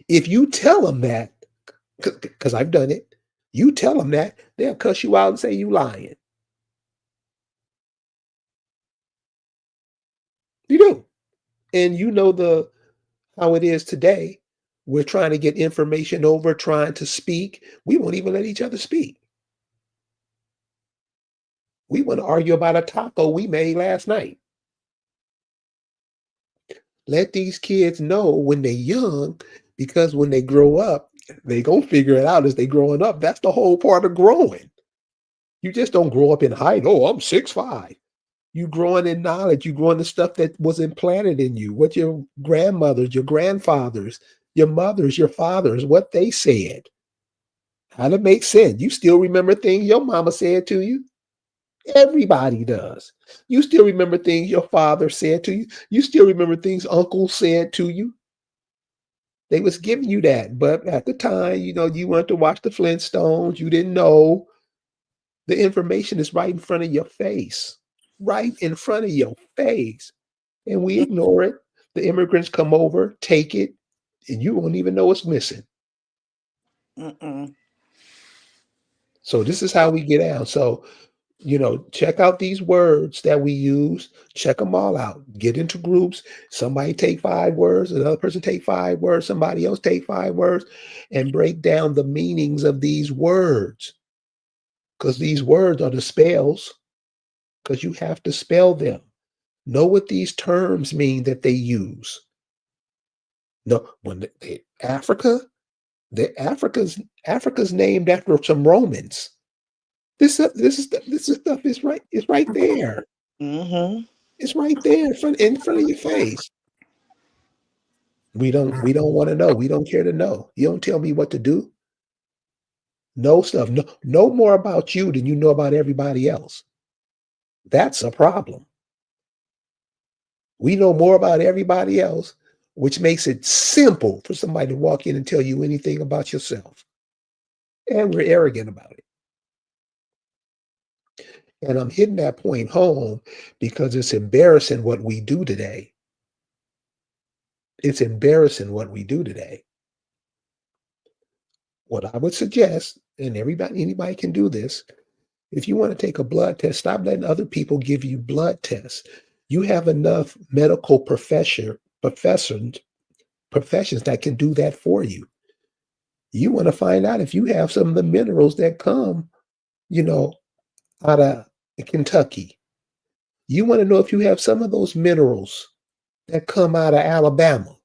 If you tell them that, because I've done it, you tell them that, they'll cuss you out and say you lying. You do. And you know how it is today. We're trying to get information over, trying to speak. We won't even let each other speak. We want to argue about a taco we made last night. Let these kids know when they're young, because when they grow up, they gonna figure it out as they growing up. That's the whole part of growing. You just don't grow up in height. Oh, I'm 6'5". You growing in knowledge. You growing the stuff that was implanted in you. What your grandmothers, your grandfathers, your mothers, your fathers, what they said. How to make sense. You still remember things your mama said to you? Everybody does. You still remember things your father said to you? You still remember things uncle said to you? They was giving you that. But at the time, you wanted to watch the Flintstones. You didn't know. The information is right in front of your face. Right in front of your face. And we ignore it. The immigrants come over, take it, and you won't even know what's missing. Mm-mm. So this is how we get out. So, check out these words that we use. Check them all out. Get into groups. Somebody take 5 words, another person take 5 words, somebody else take 5 words, and break down the meanings of these words. Because these words are the spells, because you have to spell them. Know what these terms mean that they use. No, when Africa's named after some Romans. This stuff is right. It's right there. Mm-hmm. It's right there in front of your face. We don't want to know. We don't care to know. You don't tell me what to do. Know stuff. Know more about you than you know about everybody else. That's a problem. We know more about everybody else, which makes it simple for somebody to walk in and tell you anything about yourself. And we're arrogant about it. And I'm hitting that point home because it's embarrassing what we do today. It's embarrassing what we do today. What I would suggest, and anybody can do this, if you want to take a blood test, stop letting other people give you blood tests. You have enough medical professions that can do that for you. You want to find out if you have some of the minerals that come, out of Kentucky. You want to know if you have some of those minerals that come out of Alabama.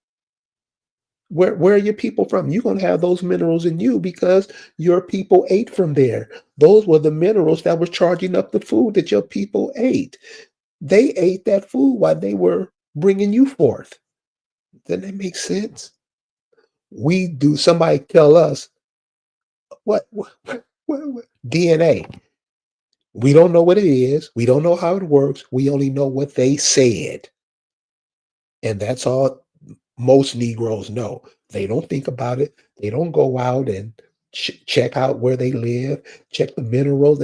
Where are your people from? You're going to have those minerals in you because your people ate from there. Those were the minerals that were charging up the food that your people ate. They ate that food while they were bringing you forth. Doesn't that make sense? We do. Somebody tell us what DNA. We don't know what it is. We don't know how it works. We only know what they said. And that's all most Negroes know. They don't think about it. They don't go out and check out where they live, check the minerals.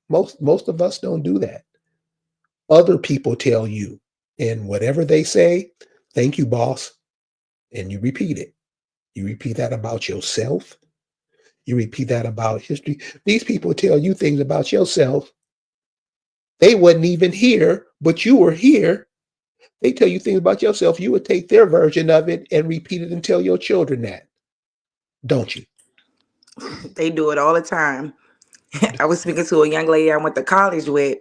Most of us don't do that. Other people tell you, and whatever they say, thank you, boss. And you repeat it. You repeat that about yourself. You repeat that about history. These people tell you things about yourself. They wasn't even here, but you were here. They tell you things about yourself. You would take their version of it and repeat it and tell your children that, don't you? They do it all the time. I was speaking to a young lady I went to college with,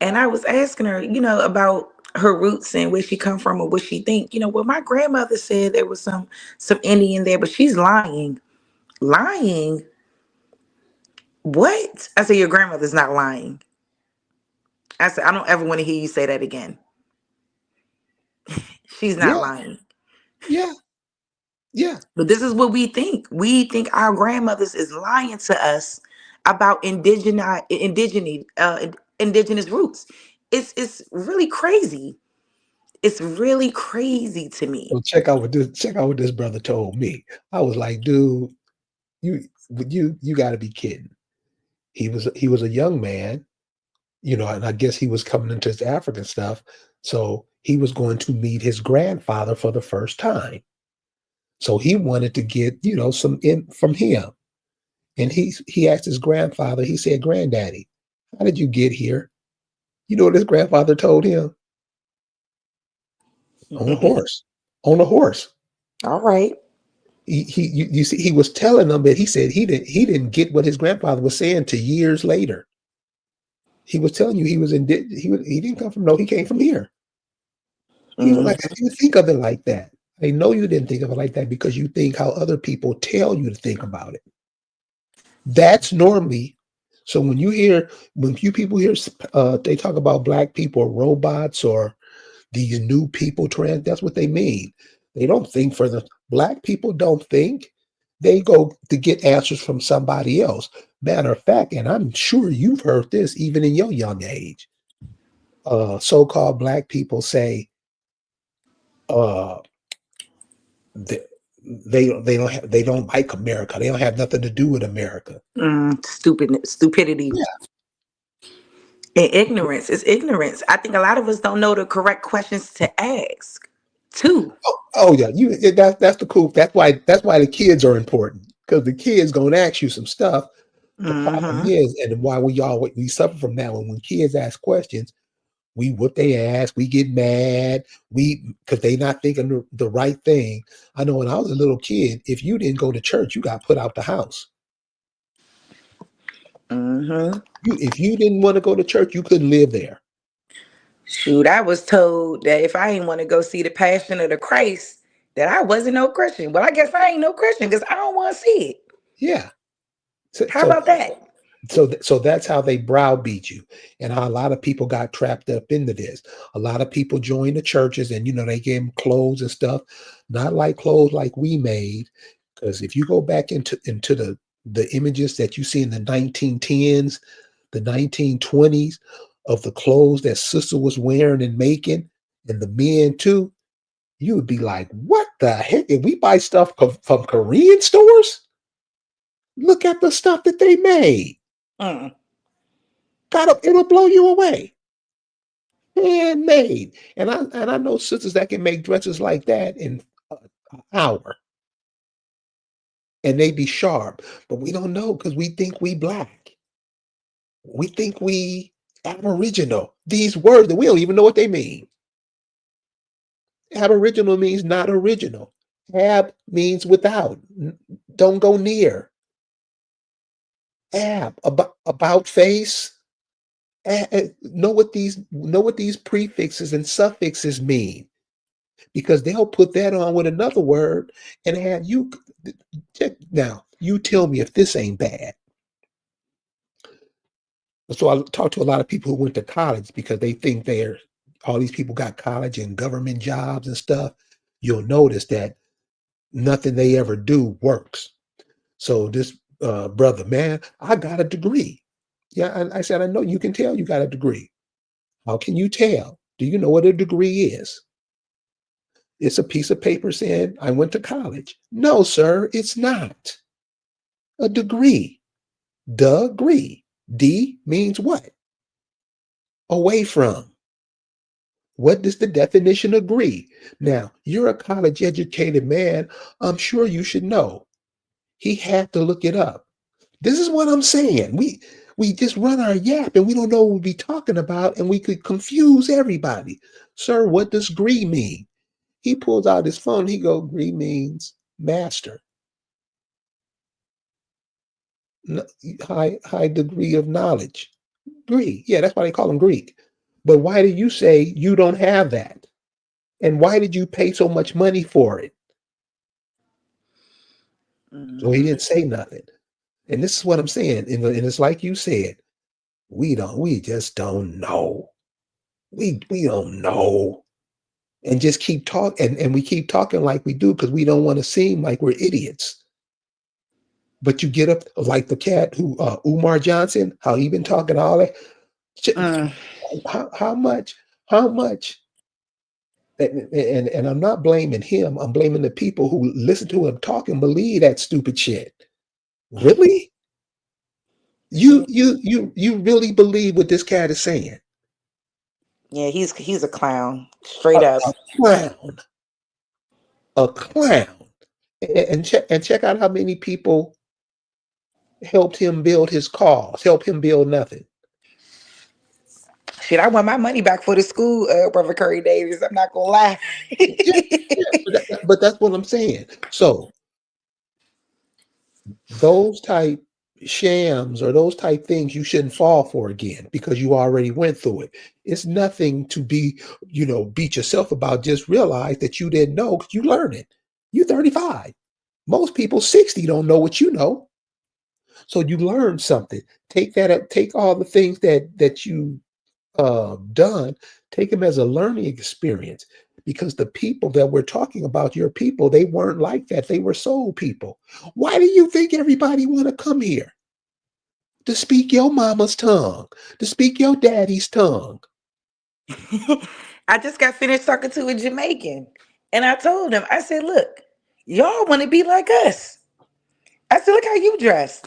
and I was asking her, about her roots and where she come from or what she think. Well, my grandmother said there was some Indian there, but she's lying. Lying? What? I said, your grandmother's not lying. I said, I don't ever want to hear you say that again. She's not Yeah, lying. yeah, yeah. But this is what we think. We think our grandmothers is lying to us about indigenous roots. It's really crazy. It's really crazy to me. So check out what this brother told me. I was like, dude, you got to be kidding. He was a young man, and I guess he was coming into his African stuff. So he was going to meet his grandfather for the first time. So he wanted to get, some in from him. And he asked his grandfather, he said, "Granddaddy, how did you get here?" You know what his grandfather told him? On a horse. On a horse. All right. You see, he was telling them that he said he didn't get what his grandfather was saying to years later. He was telling you he didn't come from he came from here. He was like, Mhm. "You think of it like that." I know you didn't think of it like that because you think how other people tell you to think about it. That's normally so when few people hear they talk about black people robots or these new people trend, that's what they mean. They don't think for the black people don't think. They go to get answers from somebody else. Matter of fact, and I'm sure you've heard this even in your young age. So-called black people say uh th- they don't like America. They don't have nothing to do with America. Stupidity Yeah. and ignorance. It's ignorance. I think a lot of us don't know the correct questions to ask. Too. Oh yeah, that's the cool. That's why the kids are important because the kids gonna ask you some stuff. The problem Hmm. is, and why we suffer from that when kids ask questions, we whoop they ass, we get mad, because they not thinking the right thing. I know when I was a little kid, if you didn't go to church, you got put out the house. Hmm. If you didn't want to go to church, you couldn't live there. Shoot, I was told that if I didn't want to go see the Passion of the Christ, that I wasn't no Christian. Well, I guess I ain't no Christian because I don't want to see it. Yeah. So, How so about that? so that's how they browbeat you, and how a lot of people got trapped up into this. A lot of people joined the churches, and they gave them clothes and stuff, not like clothes like we made. Because if you go back into the images that you see in the 1910s, the 1920s of the clothes that sister was wearing and making, and the men too, you would be like, "What the heck? If we buy stuff from Korean stores, look at the stuff that they made." Mm. It'll blow you away. Handmade. And I know sisters that can make dresses like that in an hour and they be sharp, but we don't know because we think we black. We think we aboriginal. These words that we don't even know what they mean. Aboriginal means not original. Ab means without. Don't go near. About face. Know what these prefixes and suffixes mean. Because they'll put that on with another word and have you check now. You tell me if this ain't bad. So I talk to a lot of people who went to college because they think all these people got college and government jobs and stuff. You'll notice that nothing they ever do works. So this brother, man, I got a degree. Yeah, and I said, I know you can tell you got a degree. How can you tell? Do you know what a degree is? It's a piece of paper saying I went to college. No, sir, it's not. A degree. Degree. D means what? Away from. What does the definition agree? Now, you're a college educated man. I'm sure you should know. He had to look it up. This is what I'm saying. We just run our yap and we don't know what we're talking about and we could confuse everybody. Sir, what does gree mean? He pulls out his phone. He goes, gree means master. High degree of knowledge. Greek. Yeah, that's why they call them Greek. But why do you say you don't have that? And why did you pay so much money for it? So he Hmm. didn't say nothing. And this is what I'm saying. And it's like you said, we just don't know. We don't know. And just keep talking and we keep talking like we do because we don't want to seem like we're idiots. But you get up like the cat who Umar Johnson, how he been talking all that. Mm. How much? How much? And I'm not blaming him. I'm blaming the people who listen to him talk and believe that stupid shit. Really? Mhm. You really believe what this cat is saying? Yeah, he's a clown, A, straight up. a clown, a clown. And check out how many people helped him build his cause, help him build nothing. Shit, I want my money back for the school, brother Curry Davis. I'm not gonna lie. Yeah, yeah, but that's what I'm saying. So those type shams or those type things you shouldn't fall for again because you already went through it. It's nothing to be, beat yourself about. Just realize that you didn't know because you learn it. You 35. Most people 60 don't know what you know. So you learn something. Take that up, take all the things that you done, take them as a learning experience. Because the people that we're talking about, your people, they weren't like that. They were soul people. Why do you think everybody want to come here? To speak your mama's tongue, to speak your daddy's tongue. I just got finished talking to a Jamaican, and I told him, I said, "Look, y'all want to be like us." I said, "Look how you dressed.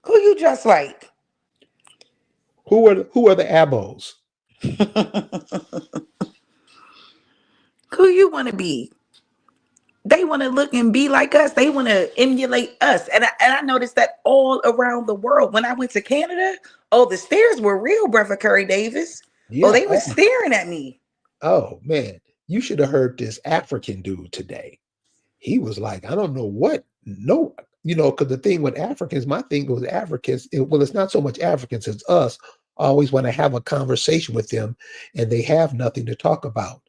Who you dressed like?" Who are the abos? Who you want to be? They want to look and be like us. They want to emulate us. And I noticed that all around the world. When I went to Canada, oh, the stares were real, brother Curry Davis. Oh, Yeah. they were staring at me. Oh man, you should have heard this African dude today. He was like, I don't know what, no, because the thing with Africans, my thing with Africans, well, it's not so much Africans, it's us. Always want to have a conversation with them and they have nothing to talk about.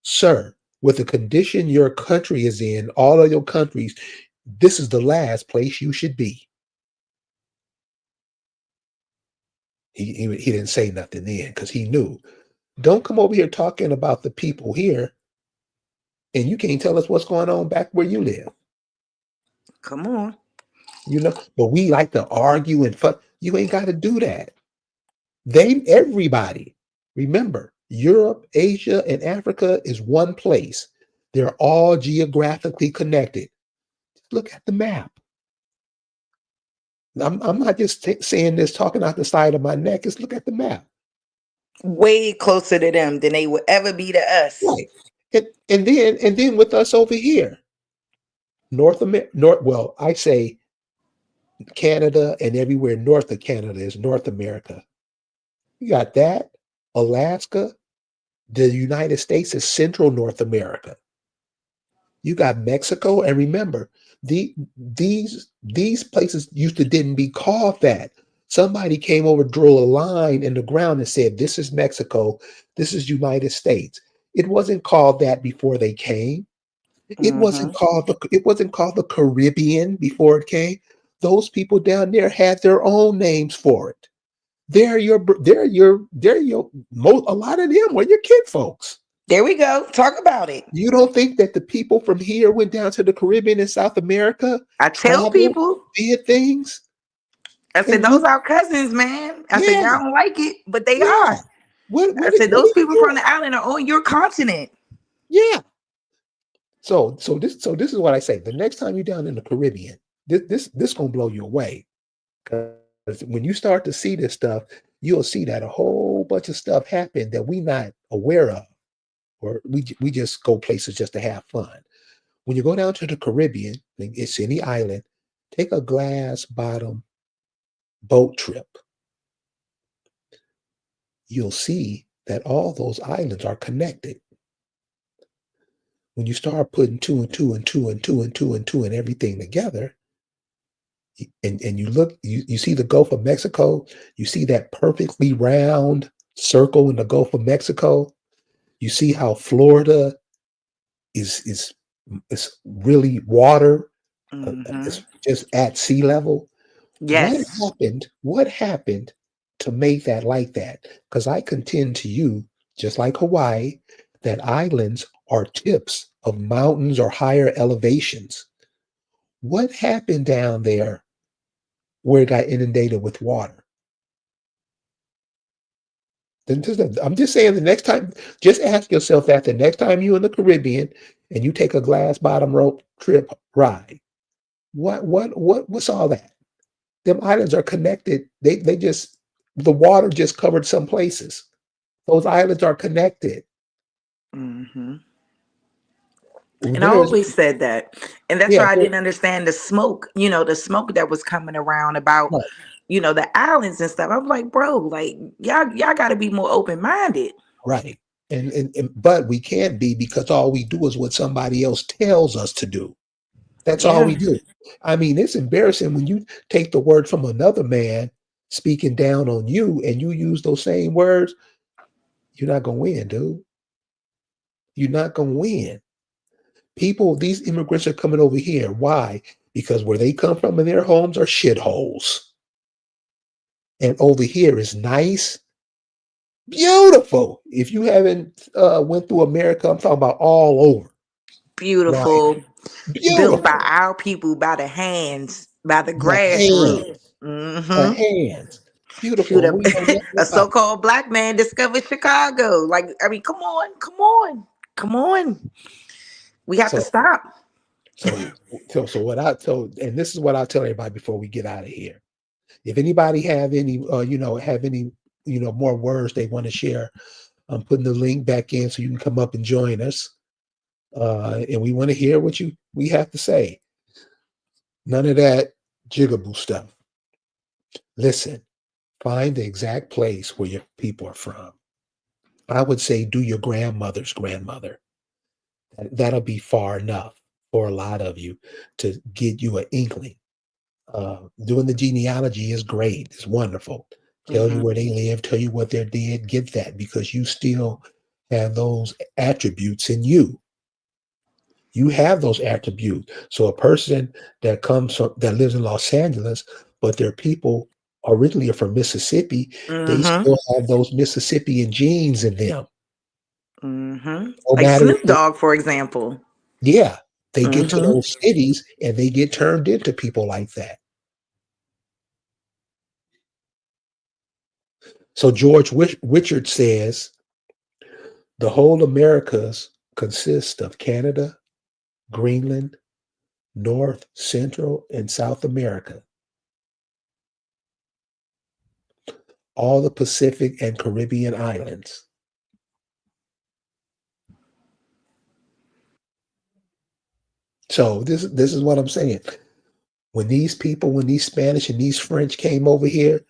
Sir, with the condition your country is in, all of your countries, this is the last place you should be. He didn't say nothing then because he knew. Don't come over here talking about the people here and you can't tell us what's going on back where you live. Come on. But we like to argue and fuck. You ain't got to do that. Everybody, remember, Europe, Asia, and Africa is one place. They're all geographically connected. Look at the map. I'm not just saying this, talking out the side of my neck. Just look at the map. Way closer to them than they would ever be to us. Right. And then with us over here, North America, well, I say Canada and everywhere north of Canada is North America. You got that, Alaska. The United States is Central North America. You got Mexico, and remember, these places used to didn't be called that. Somebody came over, drew a line in the ground, and said, "This is Mexico. This is United States." It wasn't called that before they came. It Mm-hmm. wasn't called the Caribbean before it came. Those people down there had their own names for it. A lot of them were your kid folks. There we go. Talk about it. You don't think that the people from here went down to the Caribbean and South America, I tell traveled, people, did things, I said, and those look, are cousins, man. I said, yeah, y'all don't like it, but they yeah. are. What I did said, what those did people you from do? the island are on your continent. Yeah. So this is what I say. The next time you're down in the Caribbean, this gonna blow you away. Because when you start to see this stuff, you'll see that a whole bunch of stuff happened that we not aware of, or we just go places just to have fun. When you go down to the Caribbean, it's any island, take a glass bottom boat trip. You'll see that all those islands are connected. When you start putting two and two and two and two and two and two and everything together, and you look, you see the Gulf of Mexico, you see that perfectly round circle in the Gulf of Mexico. You see how Florida is really water. Mm-hmm. It's just at sea level. What Yes. happened? What happened to make that like that? Because I contend to you, just like Hawaii, that islands are tips of mountains or higher elevations. What happened down there where it got inundated with water? I'm just saying the next time, just ask yourself that the next time you're in the Caribbean and you take a glass bottom rope trip ride. What's all that? Them islands are connected. They just the water just covered some places. Those islands are connected. Hmm. And I There's always said that. And that's yeah, why I didn't understand the smoke, the smoke that was coming around about, right, the islands and stuff. I'm like, bro, like y'all gotta be more open-minded. right. And but we can't be because all we do is what somebody else tells us to do. That's all Yeah. we do. I mean, it's embarrassing when you take the word from another man speaking down on you and you use those same words. You're not gonna win, dude. You're not gonna win. People, these immigrants are coming over here. Why? Because where they come from in their homes are shitholes. And over here is nice, beautiful. If you haven't went through America, I'm talking about all over. Like Beautiful, built by beautiful. our people, by the hands, by the The grassroots. hands, the Hmm. hands. Shoot, Beautiful. And we know nothing a about it. so-called black man discovered Chicago. Like, I mean, come on, come on, come on. We have to So stop. so so what I told, and this is what I'll tell everybody before we get out of here. If anybody have any have any more words they want to share, I'm putting the link back in so you can come up and join us. And we want to hear what we have to say. None of that jigaboo stuff. Listen, find the exact place where your people are from. I would say do your grandmother's grandmother. That'll be far enough for a lot of you to get you an inkling. Doing the genealogy is great. It's wonderful. Tell you Hmm. where they live, tell you what they did. Get that because you still have those attributes in you. You have those attributes. So a person that lives in Los Angeles, but their people originally are from Mississippi, they Hmm. still have those Mississippian genes in them. Hmm. No Like matter Snoop Dogg, for example. yeah, they get to Hmm. those cities and they get turned into people like that. So George Richard says the whole Americas consist of Canada, Greenland, North, Central, and South America, all the Pacific and Caribbean islands. So this is what I'm saying. When these Spanish and these French came over here,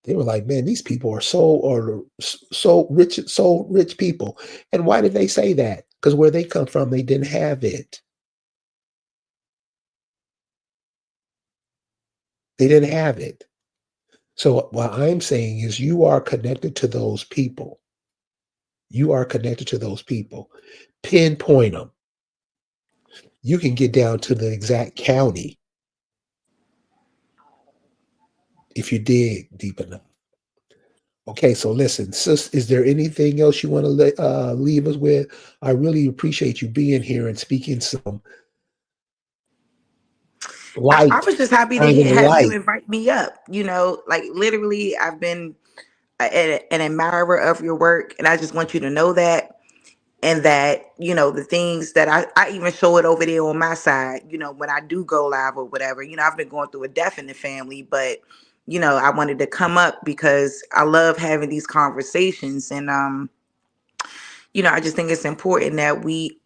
they were like, man, these people are so rich people. And why did they say that? Because where they come from, they didn't have it. They didn't have it. So what I'm saying is you are connected to those people. You are connected to those people. Pinpoint them. You can get down to the exact county if you dig deep enough. Okay, so listen, sis, is there anything else you want to leave us with? I really appreciate you being here and speaking some I light, was just happy to shining have you light. invite me up. Like literally, I've been an admirer of your work, and I just want you to know that. And that, the things that I even show it over there on my side, when I do go live or whatever. I've been going through a death in the family, but I wanted to come up because I love having these conversations. And I just think it's important that we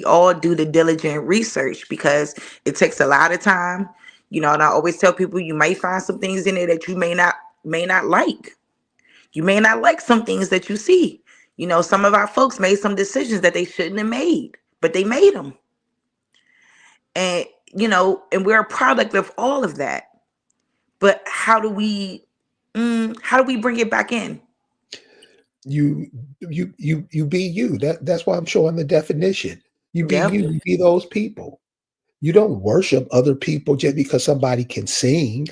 all do the diligent research because it takes a lot of time. And I always tell people you may find some things in there that you may not like. You may not like some things that you see. Some of our folks made some decisions that they shouldn't have made, but they made them. And and we're a product of all of that. But how do we bring it back in? You you be you. That's why I'm showing the definition. You be Yep. you. You be those people. You don't worship other people just because somebody can sing.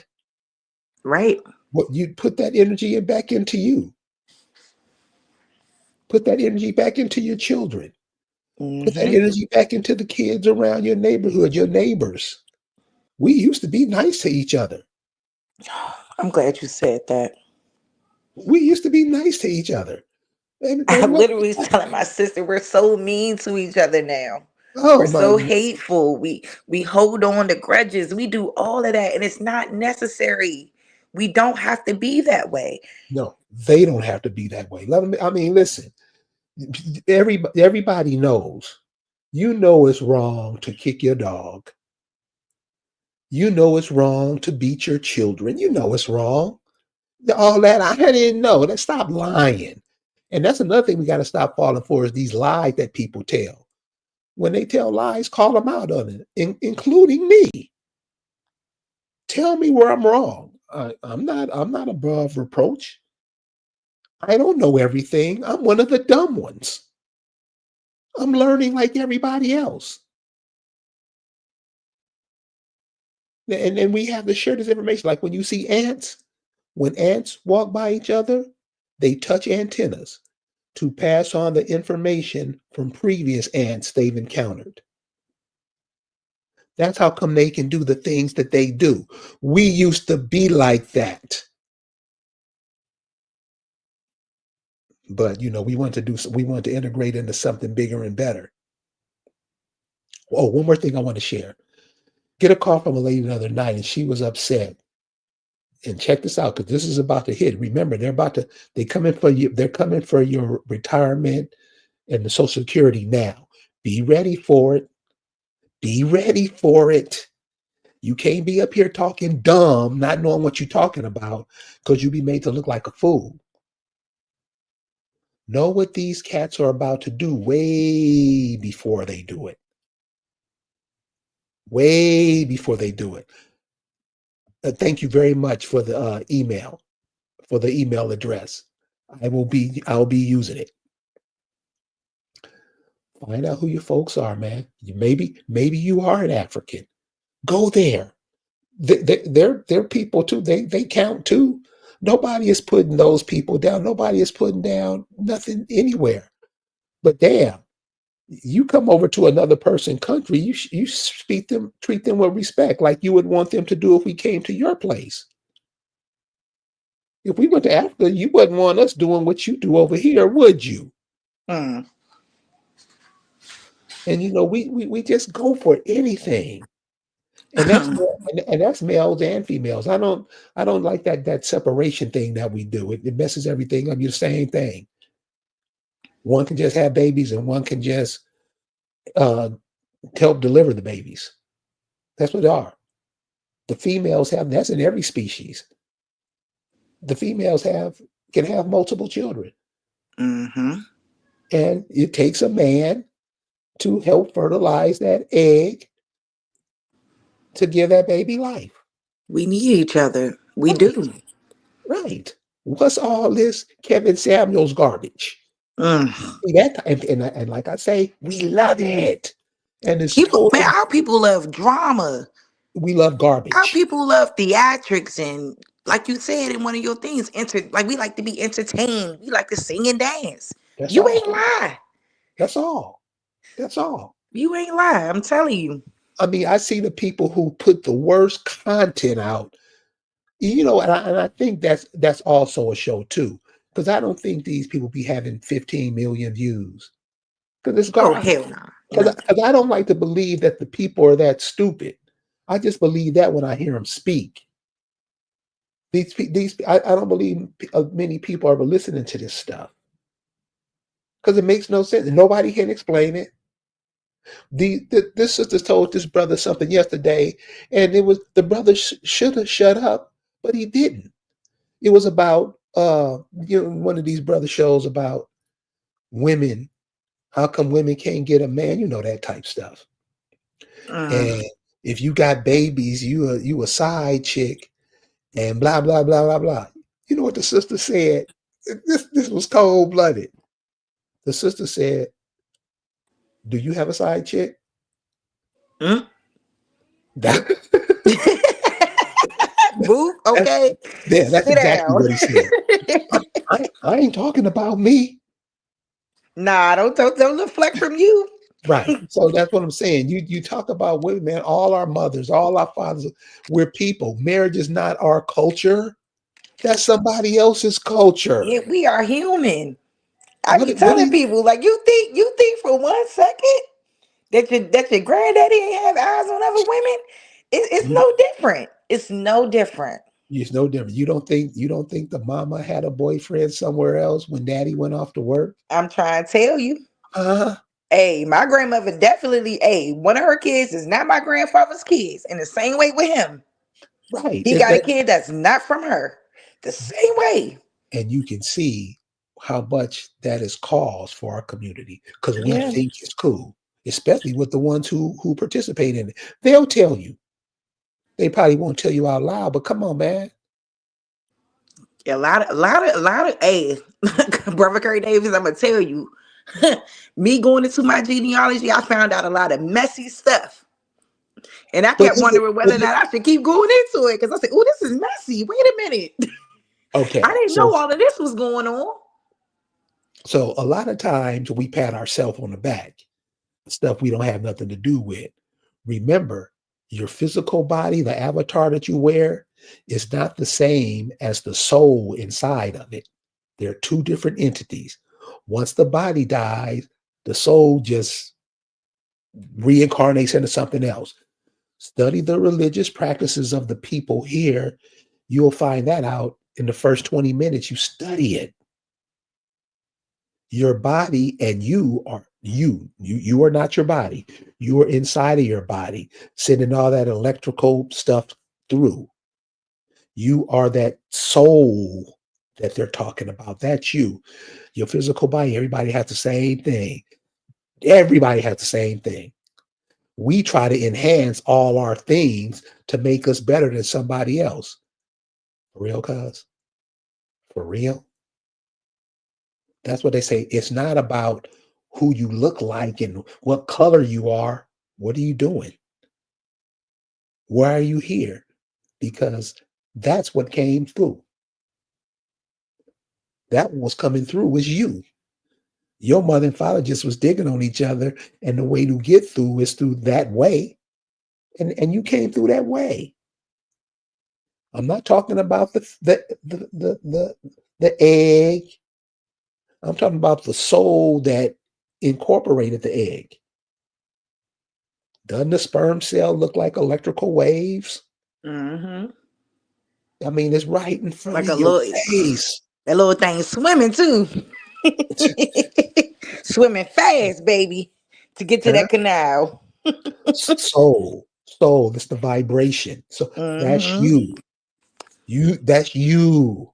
Right. What you put that energy back into you. Put that energy back into your children. Put that Hmm. energy back into the kids around your neighborhood, your neighbors. We used to be nice to each other. I'm glad you said that. We used to be nice to each other. I And what? literally was telling my sister we're so mean to each other now. Oh We're my! so hateful. We hold on to grudges. We do all of that, and it's not necessary. We don't have to be that way. No, they don't have to be that way. I mean, listen, everybody knows. You know it's wrong to kick your dog. You know it's wrong to beat your children. You know it's wrong. All that I didn't know. Let's stop lying. And that's another thing we got to stop falling for is these lies that people tell. When they tell lies, call them out on it, including me. Tell me where I'm wrong. I'm not above reproach. I don't know everything. I'm one of the dumb ones. I'm learning like everybody else. And then we have to share this information. Like when you see ants, when ants walk by each other, they touch antennas to pass on the information from previous ants they've encountered. That's how come they can do the things that they do. We used to be like that. But we want to integrate into something bigger and better. Oh, one more thing I want to share. Get a call from a lady the other night and she was upset. And check this out, because this is about to hit. Remember, they're coming for you, they're coming for your retirement and the Social Security now. Be ready for it. Be ready for it. You can't be up here talking dumb, not knowing what you're talking about, because you'll be made to look like a fool. Know what these cats are about to do way before they do it. Way before they do it. Thank you very much for the email address. I'll be using it. Find out who your folks are, man. Maybe you are an African. Go there. They're people too. They count too. Nobody is putting those people down. Nobody is putting down nothing anywhere. But damn, you come over to another person's country, you treat them with respect, like you would want them to do if we came to your place. If we went to Africa, you wouldn't want us doing what you do over here, would you? Mm. And we just go for anything. And that's males and females. I don't like that separation thing that we do. It messes everything up. You're the same thing. One can just have babies and one can just help deliver the babies. That's what they are. The females have, that's in every species. The females can have multiple children. Mm-hmm. And it takes a man to help fertilize that egg to give that baby life. We need each other. We Right. do. Right. What's all this Kevin Samuels garbage? Mm. See that, and like I say, we love it. And it's Man, totally, our people love drama. we love Our garbage. people love theatrics and, like you said in one of your things, like we like to be entertained. We like to sing and dance. That's You all. ain't lie. That's all. That's all. You ain't lie. I'm telling you. I mean, I see the people who put the worst content out, and I think that's also a show too, because I don't think these people be having 15 million views because it's Oh, garbage. hell no. Because I don't like to believe that the people are that stupid. I just believe that when I hear them speak. I don't believe many people are listening to this stuff because it makes no sense. Nobody can explain it. This sister told this brother something yesterday, and it was the brother should have shut up, but he didn't. It was about one of these brother shows about women. How come women can't get a man? That type stuff. And if you got babies, you a side chick, and blah blah blah blah blah. You know what the sister said? This was cold blooded. The sister said, "Do you have a side chick?" Mm. That, Boo, okay. that's Sit exactly down. what he said. I ain't talking about me. Nah, don't deflect from you. Right. So that's what I'm saying. You talk about women, man, all our mothers, all our fathers, we're people. Marriage is not our culture. That's somebody else's culture. Yeah, we are human. I What be do telling you people, like, you think for 1 second that your granddaddy ain't have eyes on other women? It's no different. It's no different. It's no different. You don't think the mama had a boyfriend somewhere else when daddy went off to work? I'm trying to tell you. Uh Hey, my grandmother definitely, hey, one of her kids is not my grandfather's kids. In the same way with him. right. He got a kid that's not from her. The same way. And you can see how much that is cause for our community because we Yeah. think it's cool, especially with the ones who participate in it. They'll tell you. They probably won't tell you out loud, but come on, man. A lot of, hey, Brother Curry Davis, I'm gonna tell you, me going into my genealogy, I found out a lot of messy stuff. And I But kept wondering whether or not I should keep going into it because I said, oh, this is messy. Wait a minute. I okay, didn't so know all of this was going on. so a lot of times we pat ourselves on the back, stuff we don't have nothing to do with. Remember, your physical body, the avatar that you wear, is not the same as the soul inside of it. They're two different entities. Once the body dies, the soul just reincarnates into something else. Study the religious practices of the people here. You'll find that out in the first 20 minutes. You study it. Your body and you are you are not your body. You are inside of your body, sending all that electrical stuff through. You are that soul that they're talking about. That's you. Your physical body, everybody has the same thing. Everybody has the same thing. We try to enhance all our things to make us better than somebody else. For real, cuz? For real? That's what they say. It's not about who you look like and what color you are. What are you doing? Why are you here? Because that's what came through. That was coming through was you. Your mother and father just was digging on each other, and the way to get through is through that way. And you came through that way. I'm not talking about the egg. I'm talking about the soul that incorporated the egg. Doesn't the sperm cell look like electrical waves? Mm-hmm. I mean, it's right in front Like of a your little, face. that little thing swimming too. Swimming fast, baby, to get to Huh? that canal. Soul. That's the vibration. So that's Mm-hmm. you. That's you.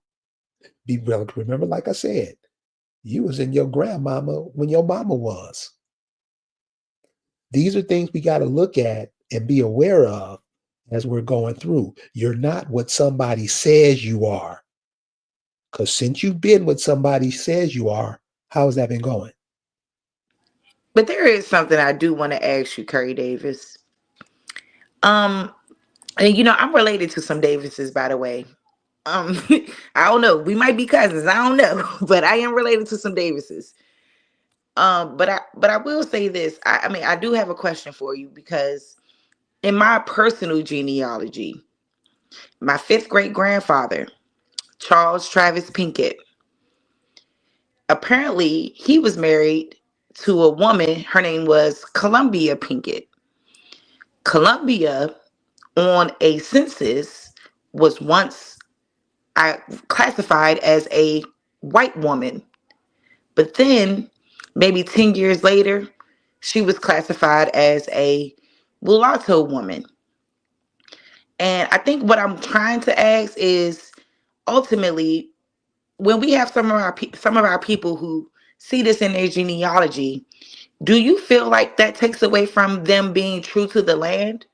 Be remember, like I said, you was in your grandmama when your mama was. These are things we got to look at and be aware of as we're going through. You're not what somebody says you are. Because since you've been what somebody says you are, how's that been going? But there is something I do want to ask you, Curry Davis. Um, and I'm related to some Davises, by the way. Um, I don't know. We might be cousins. I don't know, but I am related to some Davises. But I will say this. I mean, I do have a question for you because in my personal genealogy, my fifth great grandfather, Charles Travis Pinkett, apparently he was married to a woman. Her name was Columbia Pinkett. Columbia on a census was once classified as a white woman, but then maybe 10 years later, she was classified as a mulatto woman. And I think what I'm trying to ask is ultimately when we have some of our people who see this in their genealogy, do you feel like that takes away from them being true to the land?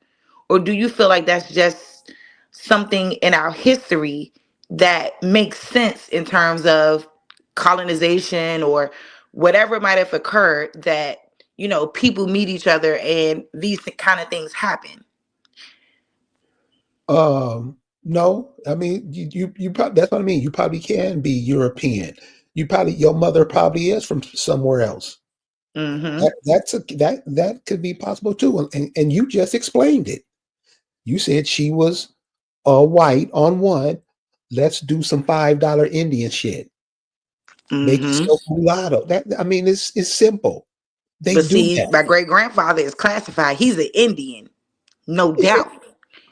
Or do you feel like that's just something in our history that makes sense in terms of colonization or whatever might have occurred that, people meet each other and these kind of things happen? No, I mean you probably that's what I mean. You probably can be European. Your mother probably is from somewhere else. Mm-hmm. That could be possible too. And you just explained it. You said she was white on one. Let's do some $5 Indian shit. Make Mm-hmm. yourself mulatto. That I mean, it's simple. They But do see, that. my great grandfather is classified. He's an Indian, no Is it? doubt.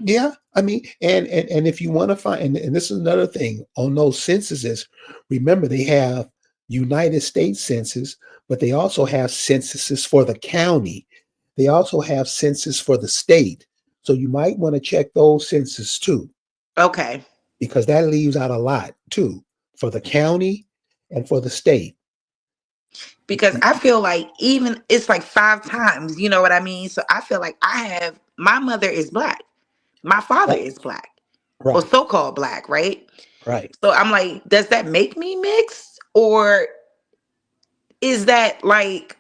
Yeah, I mean, and if you want to find, and this is another thing on those censuses, remember they have United States census, but they also have censuses for the county. They also have census for the state. So you might want to check those census too, Okay. because that leaves out a lot too for the county and for the state. Because I feel like even it's like 5 times, you know what I mean? So I feel like my mother is black, my father Right, is black, or right, so-called black, right? right. So I'm like, does that make me mixed? Or is that like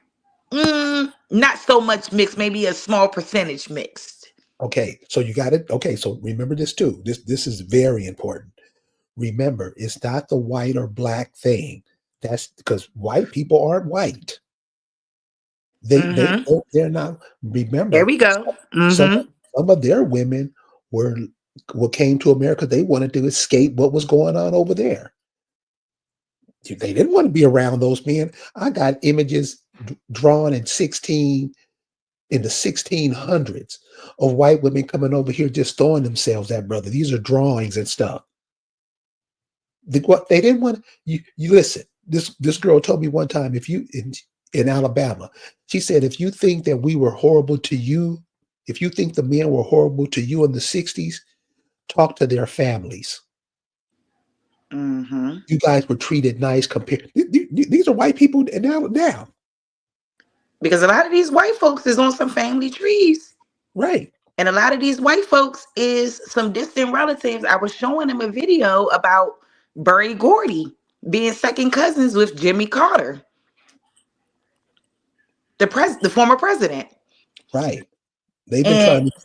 not so much mixed, maybe a small percentage mixed? Okay, so you got it. Okay, so remember this too. This is very important. Remember, it's not the white or black thing. That's because white people aren't white. Mm-hmm. They're not. There Remember, we go. some Mm-hmm. some of their women were what came to America. They wanted to escape what was going on over there. They didn't want to be around those men. I got images drawn in the 1600s of white women coming over here just throwing themselves at brother. These are drawings and stuff. What they didn't want you listen. This girl told me one time, if you in Alabama, she said, if you think that we were horrible to you, if you think the men were horrible to you in the 60s, talk to their families. Mm-hmm. You guys were treated nice compared. These are white people now. Because a lot of these white folks is on some family trees. Right. And a lot of these white folks is some distant relatives. I was showing them a video about Berry Gordy being second cousins with Jimmy Carter, the former president. Right. And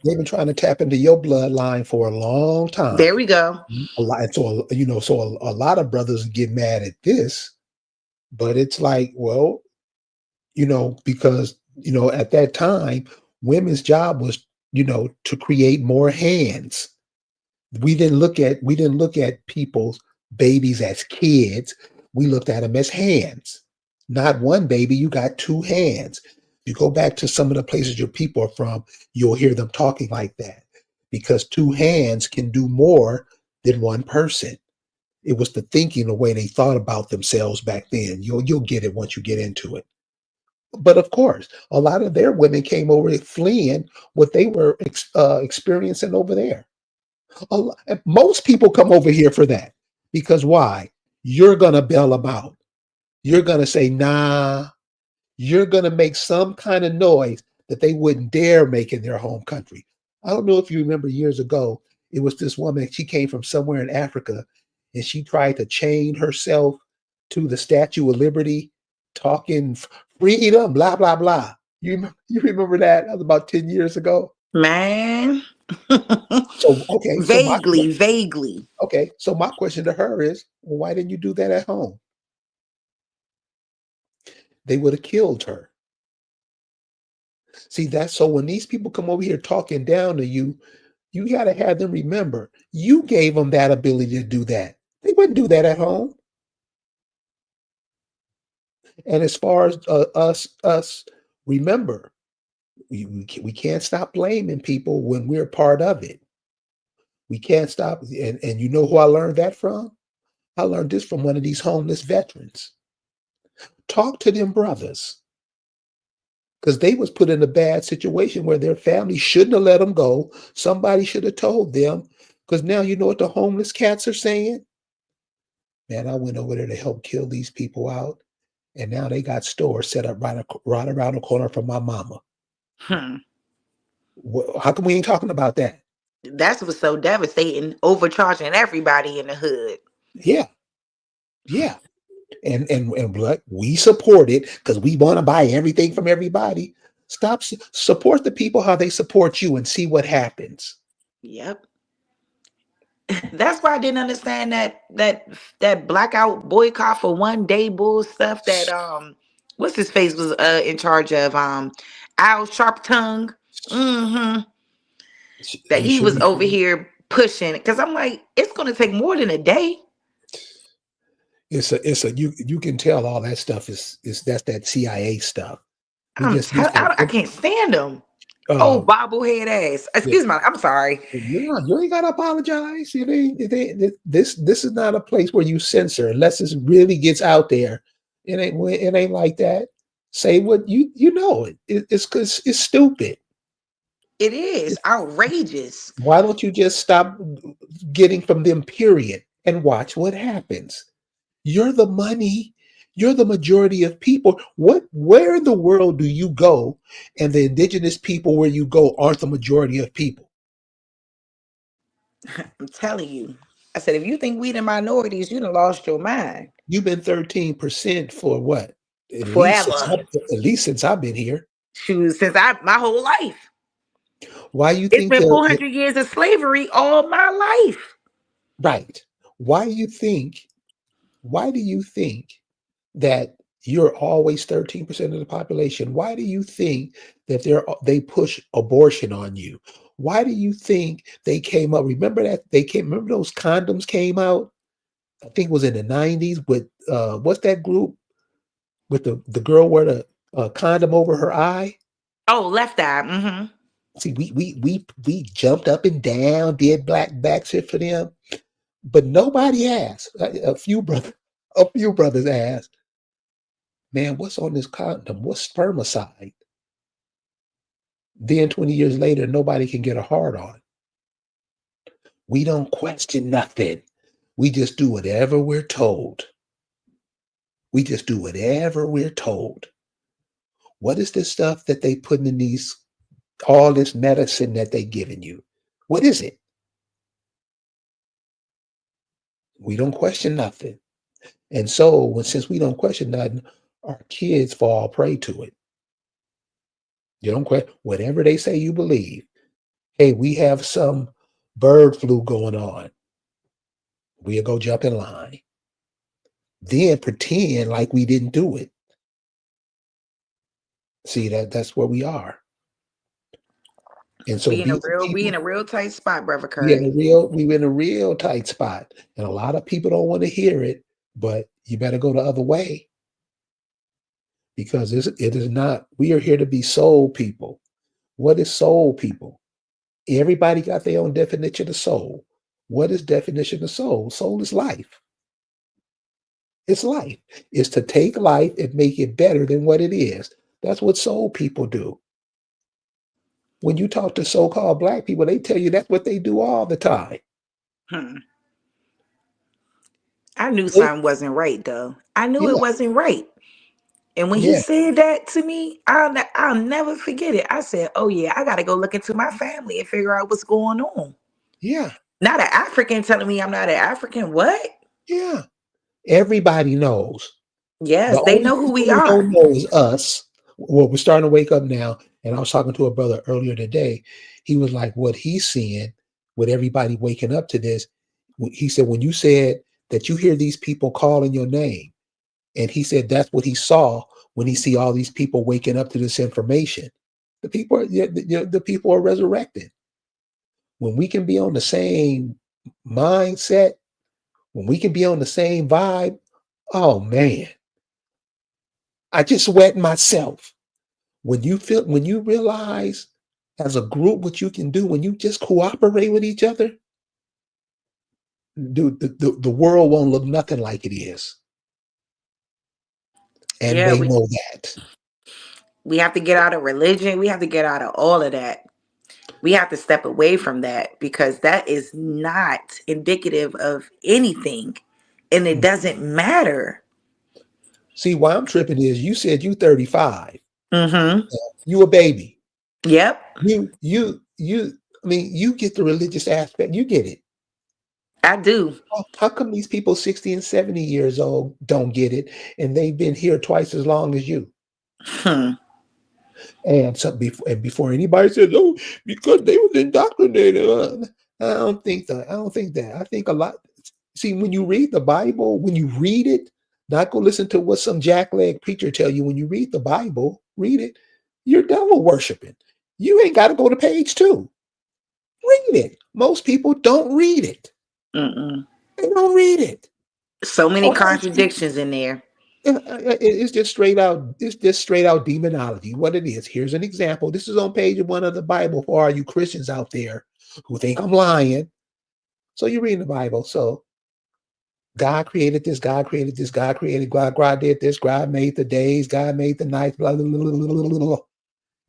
They've been trying to tap into your bloodline for a long time. there we go. A lot, so a lot of brothers get mad at this, but it's like, well, because at that time, women's job was, to create more hands. We didn't look at people's babies as kids. We looked at them as hands. Not one baby, you got two hands. You go back to some of the places your people are from, you'll hear them talking like that because two hands can do more than one person. It was the thinking, the way they thought about themselves back then. You'll get it once you get into it. But of course, a lot of their women came over fleeing what they were experiencing over there. Most people come over here for that because why? You're gonna bail them out. You're gonna say, nah. You're gonna make some kind of noise that they wouldn't dare make in their home country. I don't know if you remember years ago, it was this woman, she came from somewhere in Africa and she tried to chain herself to the Statue of Liberty, talking freedom, blah, blah, blah. You remember that? That was about 10 years ago. Man. So okay, Vaguely. so my question to her is, well, why didn't you do that at home? They would have killed her. See, that's so when these people come over here talking down to you, you got to have them remember you gave them that ability to do that. They wouldn't do that at home. And as far as us, remember, we can't stop blaming people when we're part of it. We can't stop. And you know who I learned that from? I learned this from one of these homeless veterans. Talk to them brothers because they was put in a bad situation where their family shouldn't have let them go. Somebody should have told them because now you know what the homeless cats are saying. Man, I went over there to help kill these people out, and now they got stores set up right around the corner from my mama. Hmm. How come we ain't talking about that? That's what's so devastating, overcharging everybody in the hood. Yeah, yeah. And what we support it because we want to buy everything from everybody. Support the people how they support you and see what happens. Yep. That's why I didn't understand that blackout boycott for one day bull stuff that what's his face was in charge of Al Sharptongue. Mm-hmm. That He he should was be. over here pushing because I'm like, it's gonna take more than a day. It's a you can tell all that stuff is that's that CIA stuff. We just used to I can't stand him. Oh, Um, bobblehead ass. yeah, Excuse me. I'm sorry. you ain't gotta apologize. This is not a place where you censor unless it really gets out there. It ain't like that. Say what you know. It's because it's stupid. It is outrageous. Why don't you just stop getting from them, period, and watch what happens? You're the money. You're the majority of people. Where in the world do you go and the indigenous people where you go aren't the majority of people? I'm telling you. I said, if you think we the minorities, you done lost your mind. You've been 13% for what? Forever. At least since I've been here. Shoes since my whole life. Why you It's think been 400 years of slavery all my life. right? Why you think why do you think that you're always 13% of the population? Why do you think that they push abortion on you? Why do you think they came up? Remember those condoms came out? I think it was in the 90s with what's that group with the girl wear the condom over her eye? Oh, left eye. Mm-hmm. See, we jumped up and down, did black backshit for them, but nobody asked. A few brothers asked, man, what's on this condom? What's spermicide? Then 20 years later, nobody can get a hard on. We don't question nothing. We just do whatever we're told. We just do whatever we're told. What is this stuff that they put in these, all this medicine that they giving you? What is it? We don't question nothing. And so, since we don't question nothing, our kids fall prey to it. You don't question whatever they say you believe. Hey, we have some bird flu going on. We'll go jump in line. Then pretend like we didn't do it. See, that's where we are. And so these We in people, a real tight spot, brother Curry. we in a real tight spot. And a lot of people don't want to hear it, but you better go the other way because it is not, we are here to be soul people. What is soul people? Everybody got their own definition of soul. What is definition of soul? Soul is life. It's life. It's to take life and make it better than what it is. That's what soul people do. When you talk to so-called black people, they tell you that's what they do all the time. Hmm. I knew They- something wasn't right, though. I knew it yeah, wasn't right. And when he yeah, said that to me, I'll never forget it. I said, "Oh yeah, I got to go look into my family and figure out what's going on." yeah, Not an African telling me I'm not an African. What? yeah. Everybody knows. The Yes, they only know who people we who don't are. know is us. Well, we're starting to wake up now. And I was talking to a brother earlier today. He was like, what he's seeing with everybody waking up to this. He said, when you said that you hear these people calling your name, and he said that's what he saw when he see all these people waking up to this information. The people are resurrected. When we can be on the same mindset, when we can be on the same vibe, oh man, I just wet myself. When you realize as a group what you can do, when you just cooperate with each other, dude, the world won't look nothing like it is. And Yeah, they we know that. we have to get out of religion. We have to get out of all of that. We have to step away from that because that is not indicative of anything, and it doesn't matter. See, why I'm tripping is you said you 35. Mm-hmm. You a baby. Yep, I mean, you get the religious aspect. You get it. I do. How come these people 60 and 70 years old don't get it and they've been here twice as long as you? Hmm. And before anybody says, "Oh, because they was indoctrinated," I don't think that. I don't think that. I think a lot. See, when you read the Bible, when you read it, not go listen to what some jackleg preacher tell you. When you read the Bible, read it. You're devil worshiping. You ain't got to go to page 2. Read it. Most people don't read it. Mm-mm. They don't read it. So many So contradictions in there. It's just straight out. It's just straight out demonology. What it is. Here's an example. This is on page one of the Bible for all you Christians out there who think I'm lying. So you read the Bible. So God created this. God created this. God created. God did this. God made the days. God made the nights. Blah, blah, blah, blah, blah, blah, blah.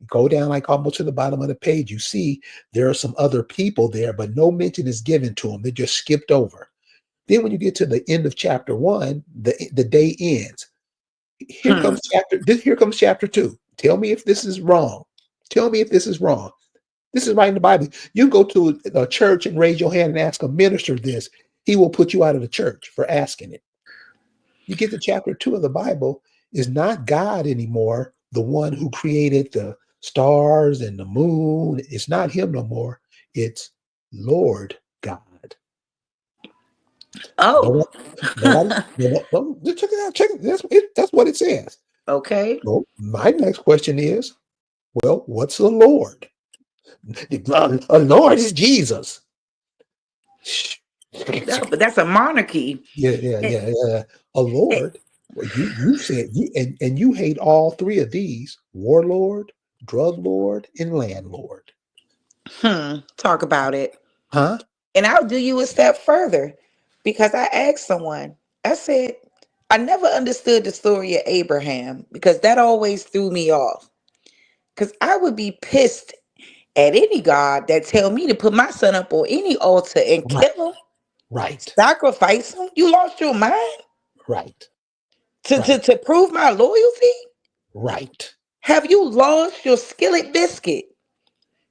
Go down like almost to the bottom of the page. You see there are some other people there, but no mention is given to them. They're just skipped over. Then when you get to the end of chapter 1, the day ends. Here Hmm. comes chapter 2. Tell me if this is wrong. Tell me if this is wrong. This is right in the Bible. You can go to a church and raise your hand and ask a minister this. He will put you out of the church for asking it. You get to chapter 2 of the Bible, is not God anymore, the one who created the stars and the moon. It's not him no more. It's Lord God. Oh. Nobody, check it out. Check it. That's what it says. Okay. Well, my next question is, well, what's a Lord? A Lord is Jesus. No, but that's a monarchy. Yeah. A Eh, Lord. Well, you said and you hate all three of these: warlord, drug lord, and landlord. Talk about it. Huh? And I'll do you a step further because I asked someone, I said, I never understood the story of Abraham because that always threw me off. Because I would be pissed at any God that tell me to put my son up on any altar and Right, kill him, right, sacrifice him. You lost your mind right, to, to, right, to prove my loyalty? right, Have you lost your skillet biscuit?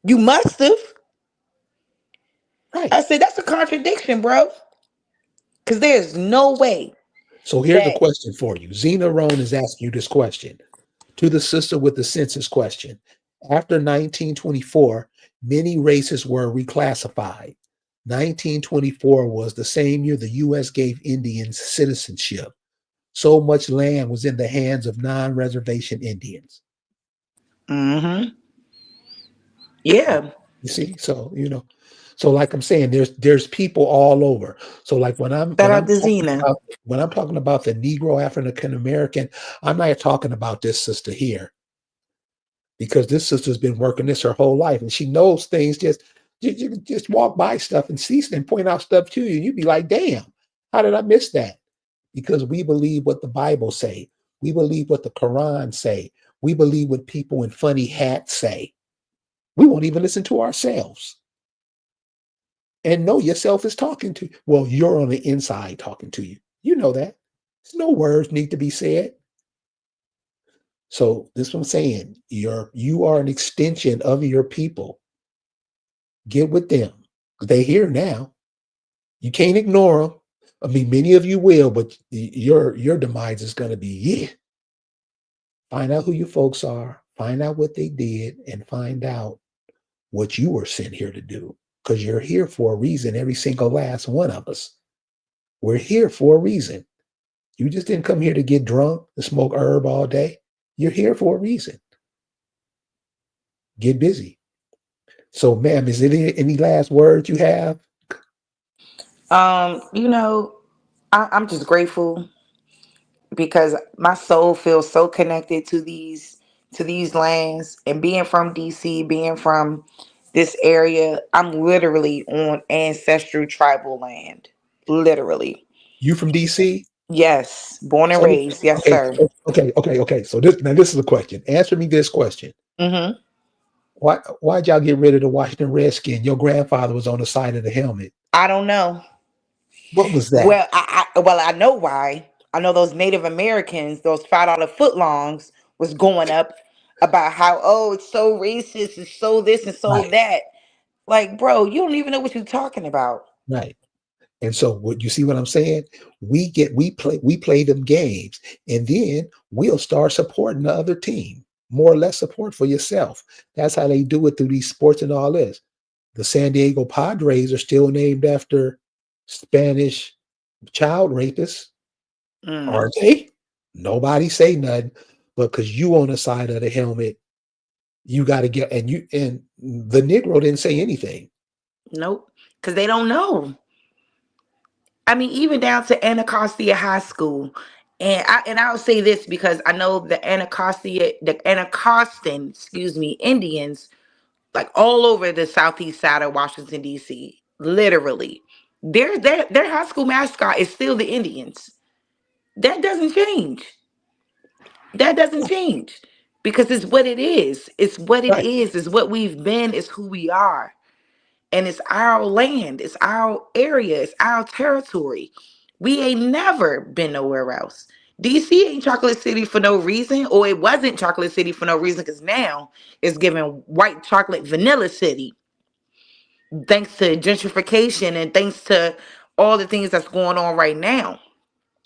You must have. I right. said, that's a contradiction, bro. Because there's no way So here's a that. question for you. Zena Rohn is asking you this question. To the sister with the census question. After 1924, many races were reclassified. 1924 was the same year the U.S. gave Indians citizenship. So much land was in the hands of non reservation Indians. Mm-hmm. Yeah. You see, so like I'm saying, there's people all over. So like when I'm Shout when out I'm to talking Zena. about when I'm talking about the Negro African American, I'm not talking about this sister here because this sister's been working this her whole life and she knows things. You just walk by stuff and see and point out stuff to you. You'd be like, damn, how did I miss that? Because we believe what the Bible say. We believe what the Quran say. We believe what people in funny hats say. We won't even listen to ourselves. And know yourself is talking to you. Well, you're on the inside talking to you. You know that. There's no words need to be said. So this is what I'm saying. You are an extension of your people. Get with them. They here now. You can't ignore them. I mean, many of you will, but your demise is going to be yeah. Find out who your folks are. Find out what they did, and find out what you were sent here to do. Because you're here for a reason. Every single last one of us. We're here for a reason. You just didn't come here to get drunk, to smoke herb all day. You're here for a reason. Get busy. So, ma'am, is there any last words you have? You know, I'm just grateful because my soul feels so connected to these lands and being from DC, being from this area, I'm literally on ancestral tribal land. Literally. You from DC? Yes. Born and So, raised. Yes, okay, sir. okay. So this is a question. Answer me this question. Mm-hmm. Why'd y'all get rid of the Washington Redskin? Your grandfather was on the side of the helmet. I don't know. What was that? Well, I know why. I know those Native Americans, those $5 footlongs, was going up about how, oh, it's so racist, it's so this and so Right, that. Like, bro, you don't even know what you're talking about. right. And so what you see what I'm saying? We play them games and then we'll start supporting the other team. More or less support for yourself. That's how they do it through these sports and all this. The San Diego Padres are still named after Spanish child rapists, Mm, aren't they? Nobody say nothing, but because you on the side of the helmet, you got to get and the Negro didn't say anything. nope. Because they don't know. I mean, even down to Anacostia High School. And I'll say this because I know the Anacostan, Indians, like all over the southeast side of Washington D.C. Literally, their high school mascot is still the Indians. That doesn't change. That doesn't change because it's what it is. It's what it Right. is. It's what we've been. It's who we are. And it's our land. It's our area. It's our territory. We ain't never been nowhere else. DC ain't Chocolate City for no reason, or it wasn't Chocolate City for no reason because now it's giving white chocolate vanilla city thanks to gentrification and thanks to all the things that's going on right now.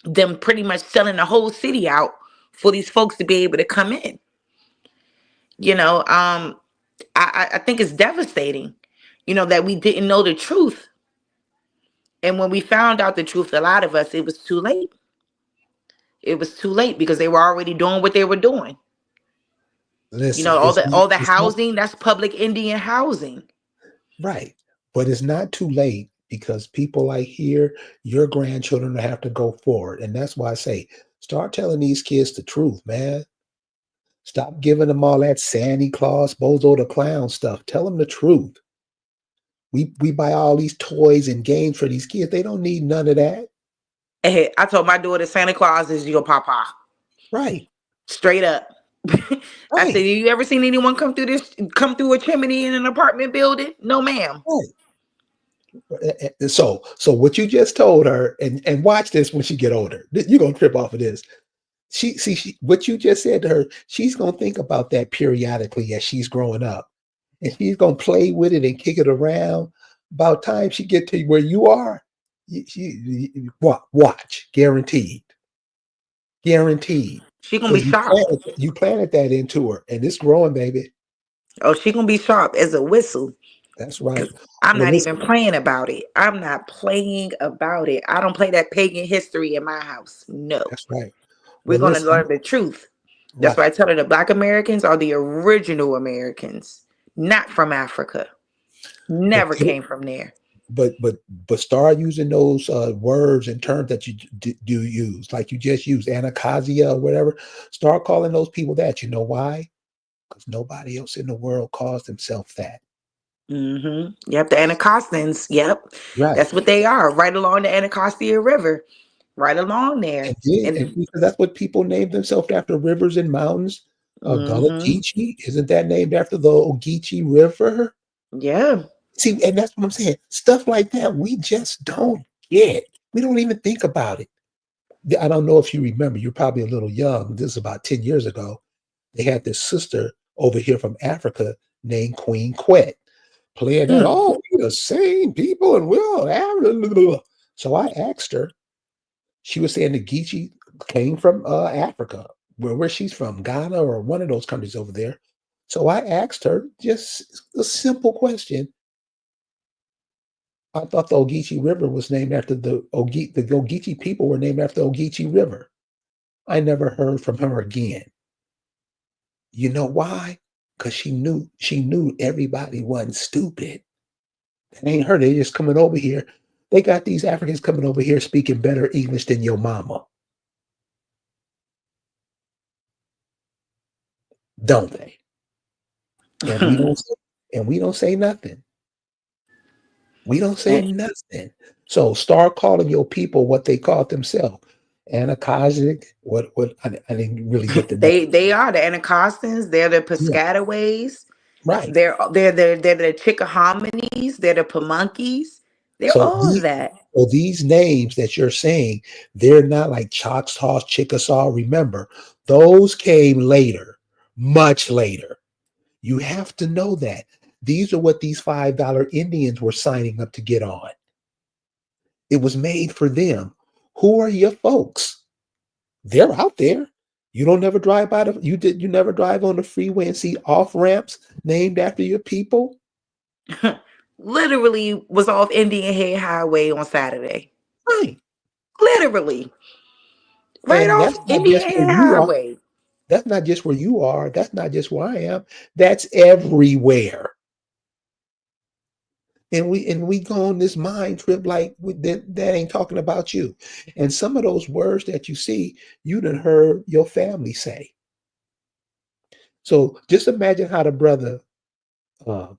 Them pretty much selling the whole city out for these folks to be able to come in. You know, I think it's devastating, that we didn't know the truth. And when we found out the truth, a lot of us, it was too late. It was too late because they were already doing what they were doing. Listen, All the it's not housing, that's public Indian housing. right, but it's not too late because people like here, your grandchildren will have to go forward, and that's why I say start telling these kids the truth, man. Stop giving them all that Santa Claus, Bozo the Clown stuff. Tell them the truth. We buy all these toys and games for these kids. They don't need none of that. Hey, I told my daughter Santa Claus is your papa. Right, Straight up. I said, right, you ever seen anyone come through a chimney in an apartment building? No, ma'am. right. So what you just told her, and watch this when she get older. You're gonna trip off of this. What you just said to her, she's gonna think about that periodically as she's growing up, and she's gonna play with it and kick it around. About time she get to where you are, watch, guaranteed, She gonna be because sharp. you planted that into her, and it's growing, baby. Oh, she gonna be sharp as a whistle. That's right. I'm Well, not even listen, playing about it. I'm not playing about it. I don't play that pagan history in my house. No. that's right. We're Well, going to listen, learn the truth. That's why I right. tell her the Black Americans are the original Americans, not from Africa. But Never came from there. but start using those words and terms that you do use, like you just used anacasia or whatever. Start calling those people that. You know why? Because nobody else in the world calls themselves that. Yep, the Anacostans. Yep, Right. that's what they are. Right along the Anacostia River, right along there. And And because that's what people name themselves after, rivers and mountains. Gullah hmm Geechee, isn't that named after the Ogeechee River? yeah, See, and that's what I'm saying. Stuff like that, we just don't get. We don't even think about it. I don't know if you remember, you're probably a little young. This is about 10 years ago. They had this sister over here from Africa named Queen Quet playing that, mm. oh, we the same people and we'll. So I asked her, she was saying the Geechee came from Africa, where she's from, Ghana or one of those countries over there. So I asked her just a simple question. I thought the Ogeechee River was named after the Ogeechee people were named after the Ogeechee River. I never heard from her again. You know why? Because she knew everybody wasn't stupid. That ain't her. They just coming over here. They got these Africans coming over here speaking better English than your mama, don't they? And we don't say, and we don't say nothing. We don't say nothing. So start calling your people what they call themselves. Anakazic. What I didn't really get the name. They are the Anacostans. They're the Yeah, Piscataways. right. They're the Chickahominies. They're the Pamunkeys. They're So all of these that. so these names that you're saying, they're not like Choctaw, Chickasaw. Remember, those came later, much later. You have to know that. These are what these $5 Indians were signing up to get on. It was made for them. Who are your folks? They're out there. You don't never drive by you never drive on the freeway and see off ramps named after your people? Literally was off Indian Head Highway on Saturday. Right. Literally. Right And off that's not Indian just where Head you are. Highway. That's not just where you are. That's not just where I am. That's everywhere. and we go on this mind trip like that ain't talking about you. And some of those words that you see, you done heard your family say. So just imagine how the brother, uh,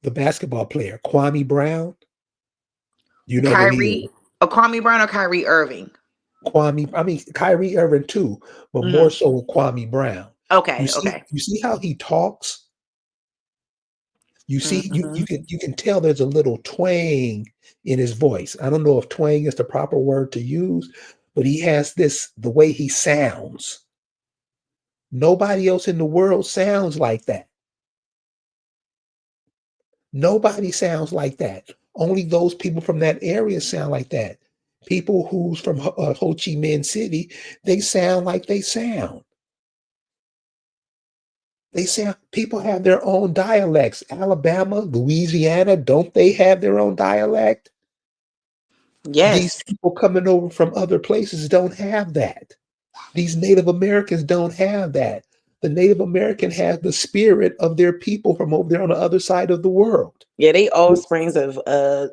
the basketball player, Kwame Brown, you know what he is. Kyrie, Kwame Brown or Kyrie Irving? Kwame, I mean Kyrie Irving too, but more Hmm. so with Kwame Brown. You Okay, see, okay. you see how he talks. You see, Hmm. you can tell there's a little twang in his voice. I don't know if twang is the proper word to use, but he has this the way he sounds. Nobody else in the world sounds like that. Nobody sounds like that. Only those people from that area sound like that. People who's from Ho Chi Minh City, they sound like they sound. They sound. People have their own dialects. Alabama, Louisiana, don't they have their own dialect? These Yes. people coming over from other places don't have that. These Native Americans don't have that. The Native American has the spirit of their people from over there on the other side of the world. Yeah, they offsprings of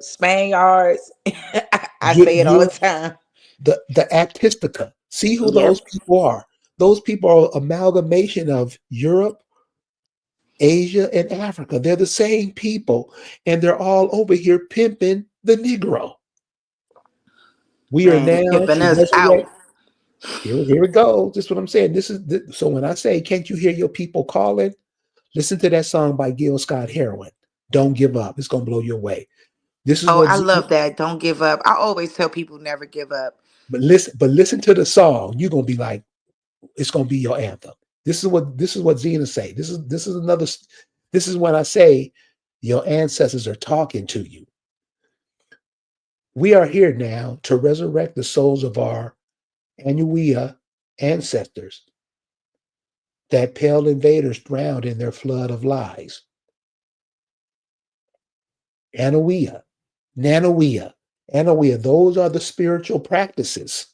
Spaniards. I You, say it all the you're time. the Actistica. See who those Yep. people are. Those people are amalgamation of Europe, Asia, and Africa. They're the same people, and they're all over here pimping the Negro. We are Man, they now pimping to us out. resurrect. Here we go. This is what I'm saying. So when I say, can't you hear your people calling? Listen to that song by Gil Scott Heron. Don't give up. It's gonna blow you away. This is Oh, what I love that. Don't give up. I always tell people never give up. but listen to the song. You're gonna be like, it's gonna be your anthem. This is what Zena say. This is another. This is when I say your ancestors are talking to you. We are here now to resurrect the souls of our Anuia ancestors that pale invaders drowned in their flood of lies. Anuia, Nanuia, Anuia, those are the spiritual practices.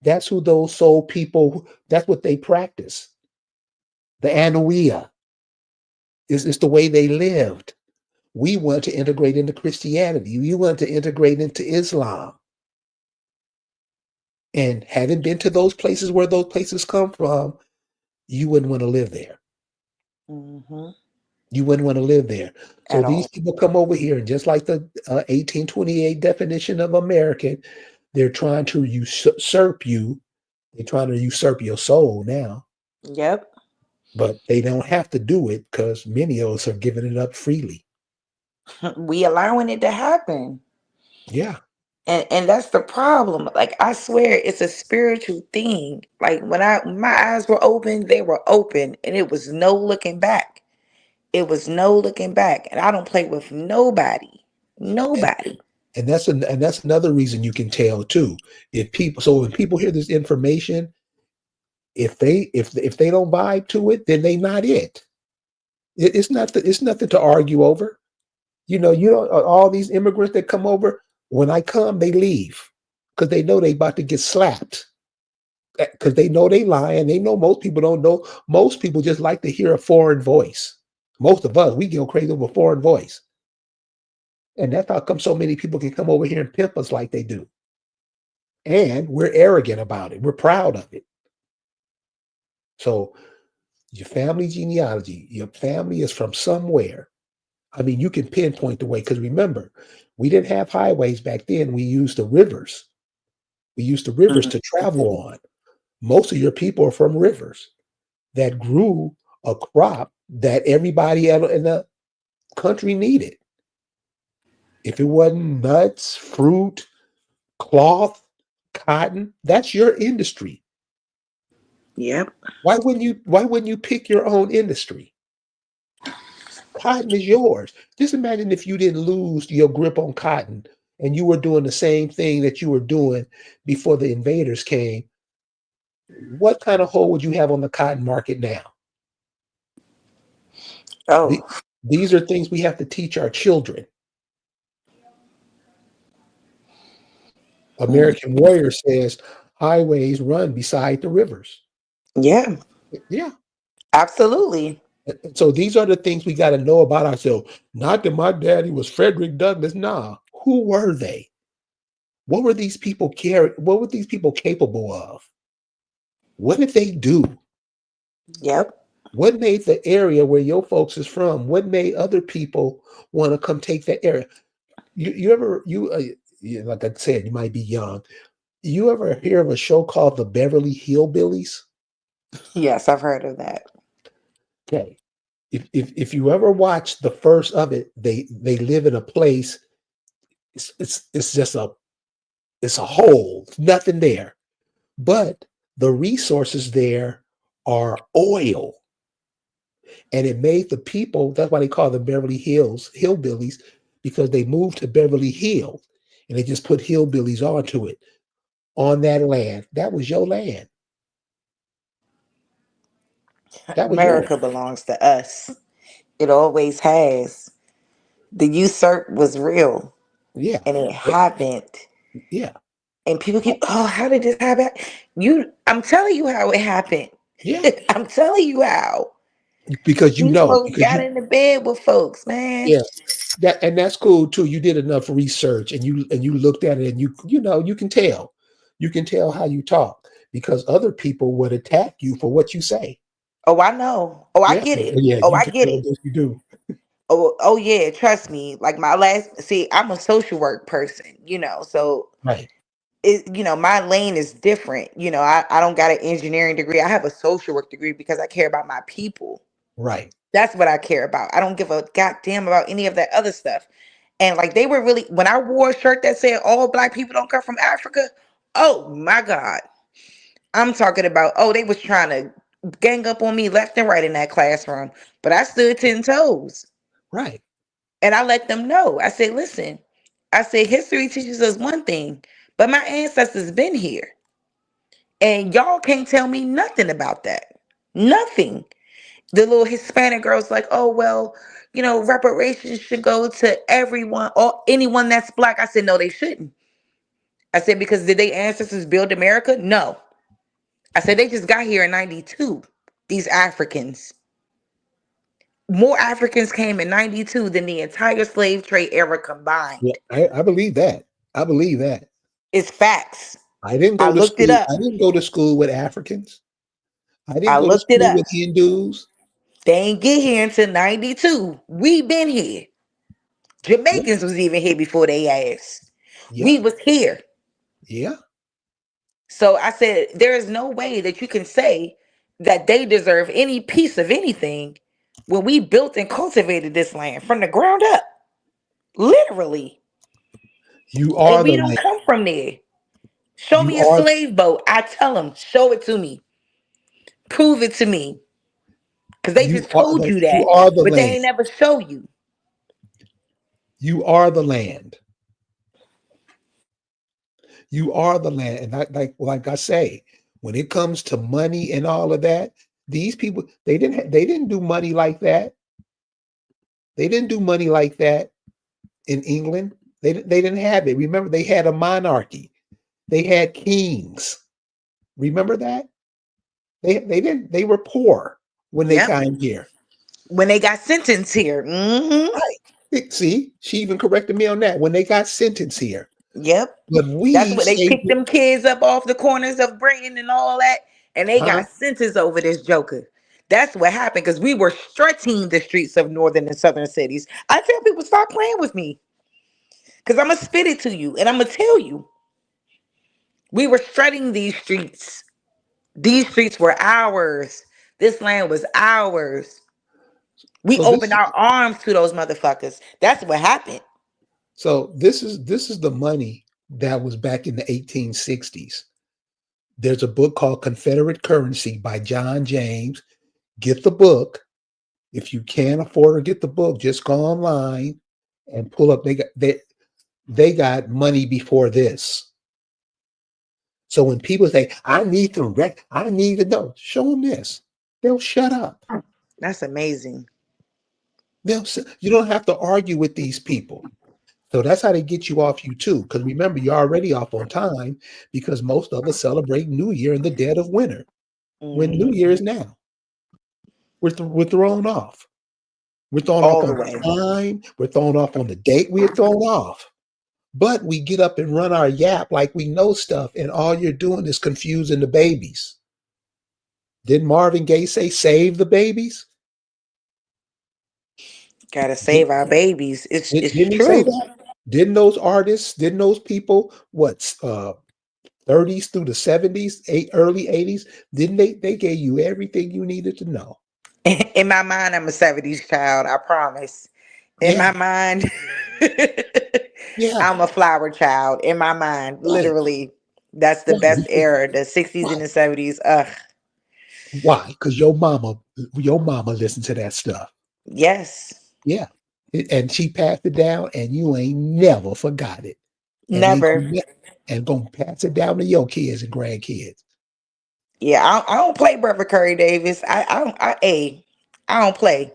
That's who those soul people, that's what they practice. The Anuia is the way they lived. We want to integrate into Christianity. We want to integrate into Islam. And having been to those places where those places come from, you wouldn't want to live there. Hmm. You wouldn't want to live there. So At these all. people come over here, and just like the 1828 definition of American, they're trying to usurp you. They're trying to usurp your soul now, Yep. but they don't have to do it because many of us are giving it up freely. We allowing it to happen. Yeah. And that's the problem. Like I swear it's a spiritual thing. Like when my eyes were open, they were open and it was no looking back. It was no looking back. And I don't play with nobody. And, Nobody. and that's another reason you can tell too. So when people hear this information, if they don't vibe to it, then they not it. It's nothing to argue over. All these immigrants that come over, when I come, they leave because they know they about to get slapped. Because they know they lying. They know most people don't know. Most people just like to hear a foreign voice. Most of us, we go crazy over a foreign voice. And that's how come so many people can come over here and pimp us like they do. And we're arrogant about it. We're proud of it. So your family genealogy, your family is from somewhere. I mean, you can pinpoint the way, because remember, we didn't have highways back then. We used the rivers. We used the rivers to travel on. Most of your people are from rivers that grew a crop that everybody in the country needed. If it wasn't nuts, fruit, cloth, cotton, that's your industry. Yep. Why wouldn't you pick your own industry? Cotton is yours. Just imagine if you didn't lose your grip on cotton and you were doing the same thing that you were doing before the invaders came. What kind of hold would you have on the cotton market now? Oh, The- these are things we have to teach our children. mm, American Warrior says highways run beside the rivers. yeah, Yeah. absolutely. So these are the things we got to know about ourselves. Not that my daddy was Frederick Douglass. Nah, who were they? What were these people What were these people capable of? What did they do? Yep. What made the area where your folks is from? What made other people want to come take that area? You ever like I said, you might be young. You ever hear of a show called The Beverly Hillbillies? Yes, I've heard of that. Okay. If you ever watch the first of it, they live in a place. It's just it's a hole, nothing there. But the resources there are oil. And it made the people, that's why they call them Beverly Hills hillbillies, because they moved to Beverly Hills and they just put hillbillies onto it on that land. That was your land. That was yours. America belongs to us. It always has. The usurp was real Yeah. and it happened. Yeah. And people keep, oh, how did this happen? I'm telling you how it happened. Yeah. I'm telling you how. Because These folks got into bed with folks, man. yeah. That's cool too. You did enough research and you looked at it and you can tell. You can tell how you talk because other people would attack you for what you say. Oh, I know. Oh, I Yeah. get it. Yeah, Oh, you I can get tell it. this you do. Oh yeah, trust me. Like I'm a social work person, so Right. my lane is different. I don't got an engineering degree. I have a social work degree because I care about my people. Right. That's what I care about. I don't give a goddamn about any of that other stuff. And like they were really, when I wore a shirt that said all black people don't come from Africa, oh my God. I'm talking about, they was trying to gang up on me left and right in that classroom. But I stood 10 toes. Right. And I let them know. I said, listen, I said, history teaches us one thing, but my ancestors been here. And y'all can't tell me nothing about that. Nothing. The little Hispanic girl's like, oh, well, reparations should go to everyone or anyone that's black. I said, no, they shouldn't. I said, because did they ancestors build America? No. I said, they just got here in 92. These Africans. More Africans came in 92 than the entire slave trade era Yeah, combined. I believe that. I believe that. It's facts. I didn't I go to looked it school. up. I didn't go to school with Africans. I didn't I go to looked it school up. with Hindus. They ain't get here until 92. We been here. Yeah. Jamaicans was even here before they ass. Yeah. We was here. Yeah. So I said, there is no way that you can say that they deserve any piece of anything when we built and cultivated this land from the ground up. Literally. You And are we the don't land. come from there. Show You me a are slave boat. I tell them, show it to me. Prove it to me. Because they just told you you that, are the but they land. ain't never show you. You are the land. You are the land. And like I say, when it comes to money and all of that, these people they didn't do money like that. They didn't do money like that in England. They didn't have it. Remember, they had a monarchy. They had kings. Remember that? They were poor when they Yep. came here. When they got sentenced here. Right. See, she even corrected me on that when they got sentenced here. Yep. But That's we what they saved picked them kids up off the corners of Britain and all that. And they huh? got sentenced over this joker. That's what happened because we were stretching the streets of northern and southern cities. I tell people, stop playing with me. Because I'm going to spit it to you and I'm going to tell you. We were strutting these streets. These streets were ours. This land was ours. We So opened our arms to those motherfuckers. That's what happened. this is the money that was back in the 1860s. There's a book called Confederate Currency by John James. Get the book. If you can't afford to get the book, just go online and pull up. They got money before this. So when people say, I need to know, show them this. They'll shut up. That's amazing. You don't have to argue with these people. So that's how they get you off you too. Because remember, you're already off on time because most of us celebrate New Year in the dead of winter when New Mhm. Year is now. we're thrown off. We're thrown off all the on way. the time. We're thrown off on the date. We're thrown off. But we get up and run our yap like we know stuff, and all you're doing is confusing the babies. Didn't Marvin Gaye say, "Save the babies"? Gotta Did, save our babies. It's didn't he say true. that? Didn't those artists? Didn't those people? What 30s through the 70s, early 80s? Didn't they? They gave you everything you needed to know. In my mind, I'm a 70s child, I promise. In Yeah, my mind, yeah, I'm a flower child. In my mind, right, literally. That's the right, best era, the 60s and right. the 70s. Ugh. Why? Because your mama listened to that stuff. Yes. Yeah. And she passed it down, and you ain't never forgot it. And ain't Never. gonna pass it down to your kids and grandkids. Yeah, I don't play Brother Curry Davis. I don't play.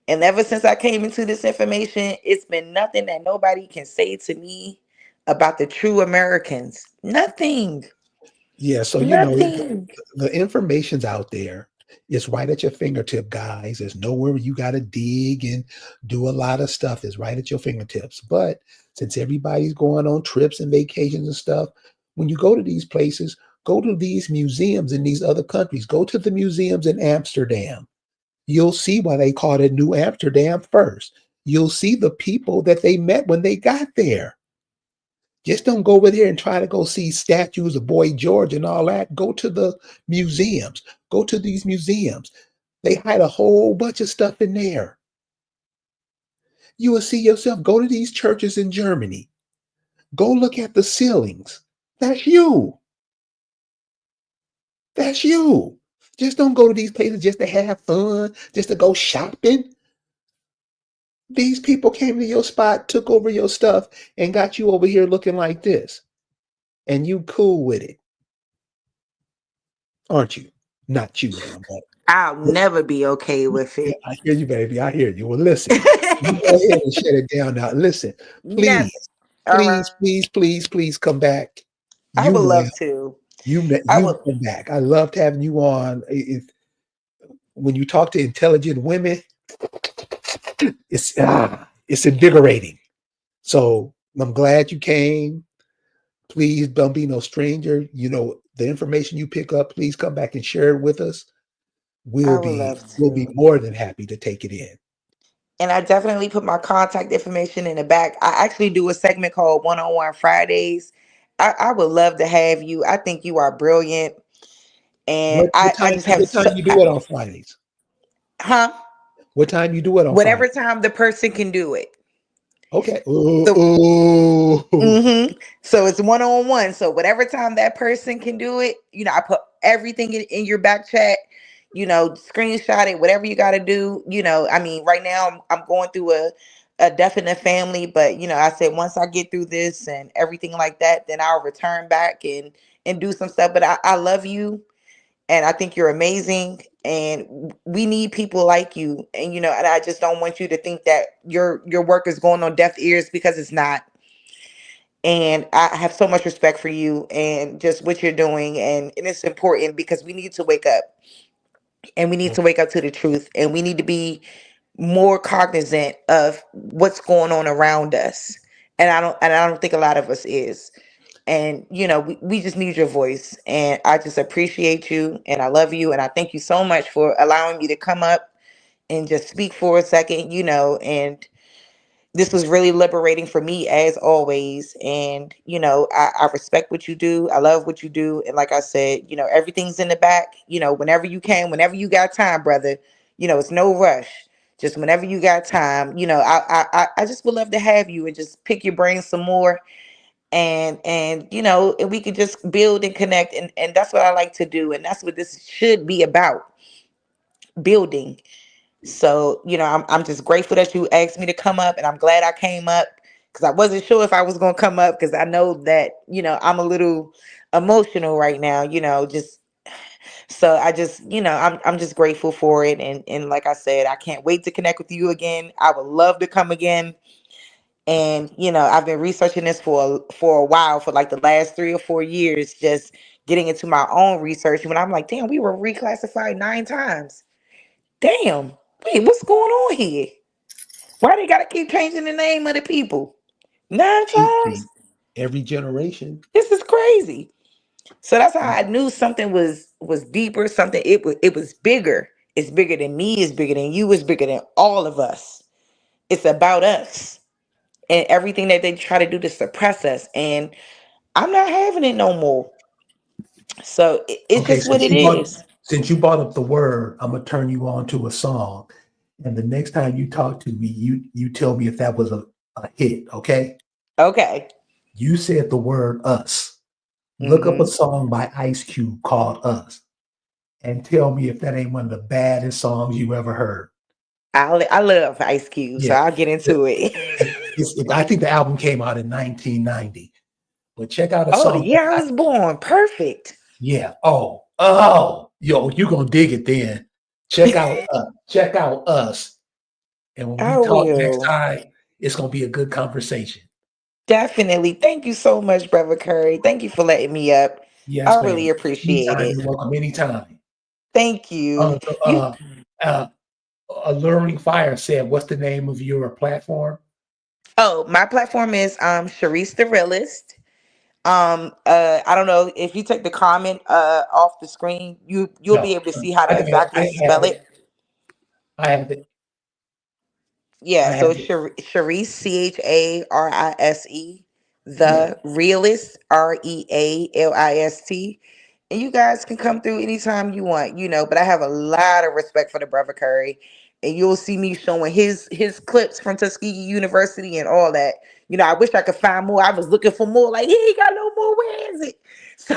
And ever since I came into this information, it's been nothing that nobody can say to me about the true Americans. Nothing. Yeah, so Nothing. the information's out there. It's right at your fingertip, guys. There's nowhere you got to dig and do a lot of stuff. It's right at your fingertips. But since everybody's going on trips and vacations and stuff, when you go to these places, go to these museums in these other countries. Go to the museums in Amsterdam. You'll see why they called it New Amsterdam first. You'll see the people that they met when they got there. Just don't go over there and try to go see statues of Boy George and all that. Go to the museums. Go to these museums. They hide a whole bunch of stuff in there. You will see yourself. Go to these churches in Germany. Go look at the ceilings. That's you. That's you. Just don't go to these places just to have fun, just to go shopping. These people came to your spot, took over your stuff, and got you over here looking like this. And you cool with it, aren't you? Not you now, I'll but never be okay with yeah, it. I hear you, baby. I hear you. Well, listen, you go ahead and shut it down now. Listen, Yes. please, All right. please come back. I You, would ma'am, love to. I you would. come back. I loved having you on. When you talk to intelligent women, it's invigorating. So I'm glad you came. Please don't be no stranger. The information you pick up, please come back and share it with us. I would love We'll be to. more than happy to take it in. And I definitely put my contact information in the back. I actually do a segment called One on One Fridays. I would love to have you. I think you are brilliant. And I just have, What time you do it on Fridays? huh? What time you do it on Whatever Friday? time the person can do it. Okay. Ooh, So, ooh. so it's one on one. So whatever time that person can do it, I put everything in your back chat. Screenshot it, whatever you got to do. I mean, right now I'm going through a death in the family, but I said once I get through this and everything like that, then I'll return back and do some stuff. But I love you, and I think you're amazing, and we need people like you. And I just don't want you to think that your work is going on deaf ears, because it's not. And I have so much respect for you and just what you're doing, and it's important because we need to wake up, and we need to wake up to the truth, and we need to be more cognizant of what's going on around us. And I don't think a lot of us is. And we just need your voice, and I just appreciate you, and I love you, and I thank you so much for allowing me to come up and just speak for a second. And this was really liberating for me, as always. And I respect what you do, I love what you do, and like I said, everything's in the back. Whenever you can, whenever you got time, brother. It's no rush. Just whenever you got time. I just would love to have you and just pick your brain some more, and we could just build and connect, and that's what I like to do, and that's what this should be about, building. So I'm just grateful that you asked me to come up, and I'm glad I came up, because I wasn't sure if I was going to come up, because I know that I'm a little emotional right now, just so I just I'm just grateful for it, and like I said, I can't wait to connect with you again. I would love to come again. And I've been researching this for a while, for like the last 3 or 4 years, just getting into my own research. When I'm like, damn, we were reclassified 9 times. Damn. Wait, what's going on here? Why they gotta keep changing the name of the people? 9 times? See, every generation. This is crazy. So that's how I knew something was deeper, something it was bigger. It's bigger than me, it's bigger than you, it's bigger than all of us. It's about us and everything that they try to do to suppress us. And I'm not having it no more. So it's Okay, just what it is. since you brought up the word, I'm gonna turn you on to a song. And the next time you talk to me, you tell me if that was a hit, okay? Okay. You said the word us. Look up a hmm song by Ice Cube called Us and tell me if that ain't one of the baddest songs you ever heard. I love Ice Cube, so Yeah. I'll get into it. I think the album came out in 1990. But check out a Oh, the song. year I was born. Perfect. Yeah. Yo, you're gonna dig it then. Check out Us. And when we I talk next will. time, it's gonna be a good conversation. Definitely. Thank you so much, Brother Curry. Thank you for letting me up. I Yes, really ma'am. appreciate Anytime, it. you're welcome anytime. Thank you. So, You uh, Alluring Fire said, what's the name of your platform? Oh, my platform is Sharice the Realist. I don't know if you take the comment off the screen, you'll be No, able to see how I to got it. exactly spell it. I have it. Yeah, I so have it's it. Sharice, Charise, Yeah. the realist, Realist. And you guys can come through anytime you want, but I have a lot of respect for the brother Curry. And you'll see me showing his clips from Tuskegee University and all that. I wish I could find more. I was looking for more, like he ain't got no more. Where is it? So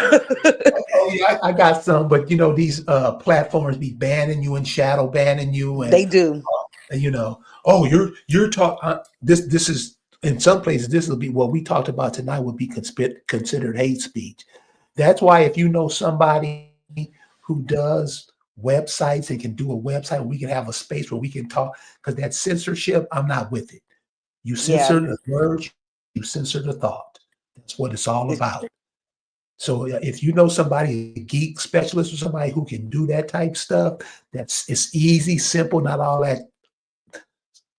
Oh yeah, I got some, but these platforms be banning you and shadow banning you, and they do. oh, you're talk this is in some places this will be what we talked about tonight would be considered hate speech. That's why if you know somebody who does websites and can do a website, we can have a space where we can talk, because that censorship, I'm not with it. You Yeah, censor the words, you censor the thought. That's what it's all it's about. So if you know somebody, a geek specialist or somebody who can do that type stuff, it's easy, simple, not all that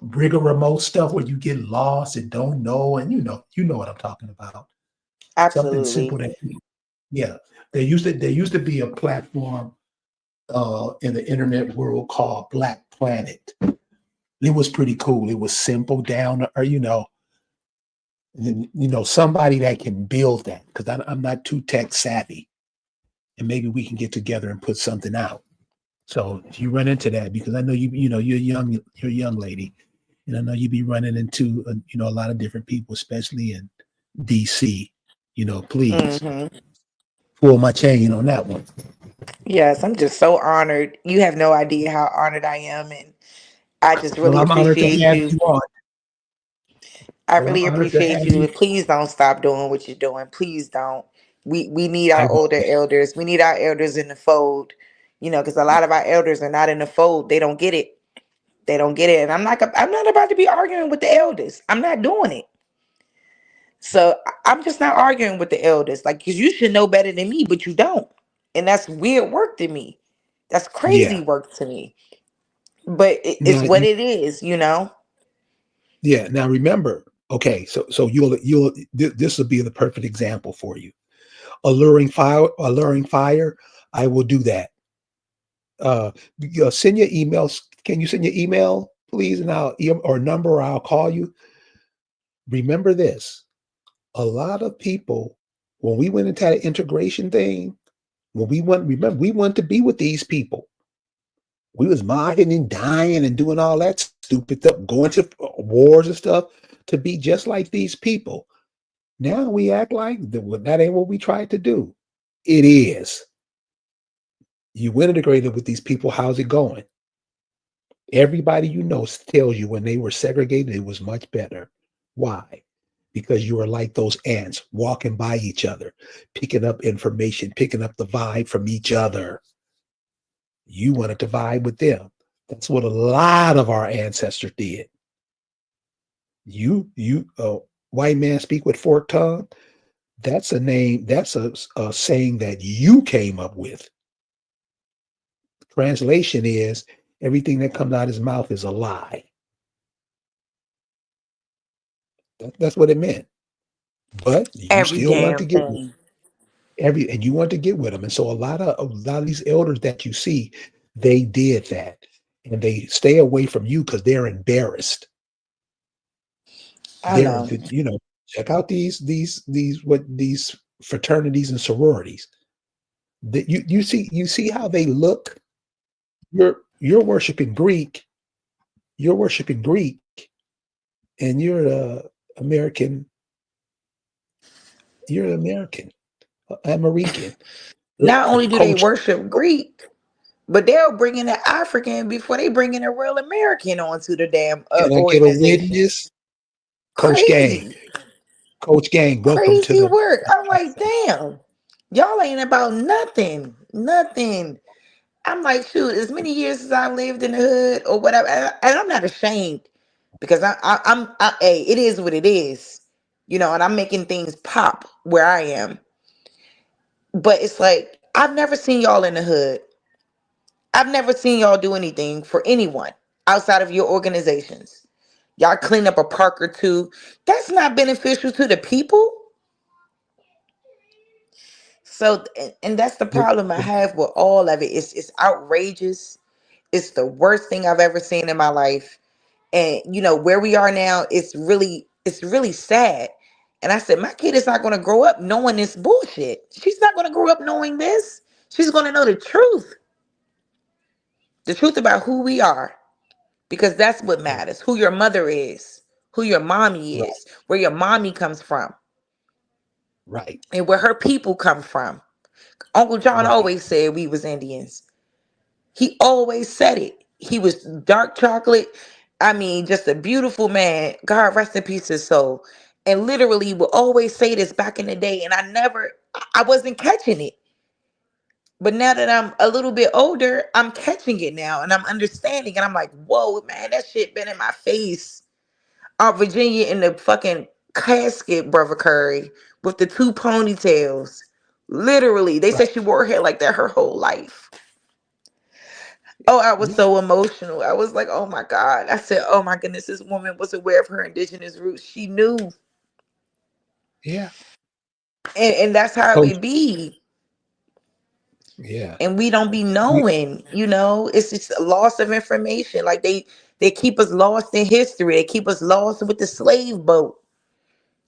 rigmarole stuff where you get lost and don't know, and you know what I'm talking about. Something absolutely. simple that yeah. There used to be a platform in the internet world called Black Planet. It was pretty cool. It was simple, down, or somebody that can build that, because I'm not too tech savvy, and maybe we can get together and put something out. So if you run into that, because I know you're a young lady, and I know you be running into a lot of different people, especially in DC. Please hmm pull my chain on that one. Yes, I'm just so honored. You have no idea how honored I am, and I just Well, really I'm honored to appreciate have you. you on. I Well, I'm really honored to appreciate have you, you. and please don't stop doing what you're doing. Please don't. We need I our won't. older elders. We need our elders in the fold. Because a lot of our elders are not in the fold. They don't get it. They don't get it, and I'm not about to be arguing with the elders. I'm not doing it. So I'm just not arguing with the elders, like, because you should know better than me, but you don't, and that's weird work to me. That's crazy Yeah. work to me. But it's Now, what it is. yeah. Now remember. Okay. So this will be the perfect example for you. Alluring fire. Alluring fire. I will do that. Send your emails. Can you send your email, please, and or number, or I'll call you. Remember this: a lot of people, when we went into that integration thing, remember, we wanted to be with these people. We was modding and dying and doing all that stupid stuff, going to wars and stuff to be just like these people. Now we act like that ain't what we tried to do. It is. You integrated with these people. How's it going? Everybody tells you when they were segregated, it was much better. Why? Because you are like those ants walking by each other, picking up information, picking up the vibe from each other. You wanted to vibe with them. That's what a lot of our ancestors did. White man speak with forked tongue. That's a name. That's a saying that you came up with. Translation is Everything that comes out of his mouth is a lie. That's what it meant. But you Every still want to damn get thing. and you want to get with them. And so a lot of these elders that you see, they did that. And they stay away from you because they're embarrassed. I They're, know. check out these fraternities and sororities. That you see how they look. You're worshiping Greek. You're worshiping Greek, and American. You're an American. Not only do they Coach, worship Greek, but they'll bring in an African before they bring in a real American onto the damn can I get a organization. witness? Coach Gang, Crazy, Coach Gang, welcome to crazy the work. I'm like, damn, y'all ain't about nothing, nothing. I'm like, shoot, as many years as I lived in the hood or whatever, and I'm not ashamed because hey, it is what it is, and I'm making things pop where I am. But it's like I've never seen y'all in the hood. I've never seen y'all do anything for anyone outside of your organizations. Y'all clean up a park or two. That's not beneficial to the people. So, and that's the the, problem I the have with all of it. It's outrageous. It's the worst thing I've ever seen in my life. And where we are now, it's really sad. And I said, my kid is not going to grow up knowing this bullshit. She's not going to grow up knowing this. She's going to know the truth about who we are, because that's what right, matters. Who your mother is, who your mommy right, is, where your mommy comes from, right, and where her people come from. Uncle John right, always said we was Indians. He always said it. He was dark chocolate. I mean, just a beautiful man. God rest in peace his soul. And literally would always say this back in the day. And I wasn't catching it. But now that I'm a little bit older, I'm catching it now and I'm understanding. And I'm like, whoa, man, that shit been in my face. Aunt Virginia in the fucking casket, Brother Curry, with the two ponytails. Literally, they right. said she wore her hair like that her whole life. Oh, I was Yeah, so emotional. I was like, oh my God. I said, oh my goodness, this woman was aware of her indigenous roots. She knew. yeah. And that's how Coach, it be. yeah. And we don't be We knowing, it's just a loss of information. Like they keep us lost in history. They keep us lost with the slave boat.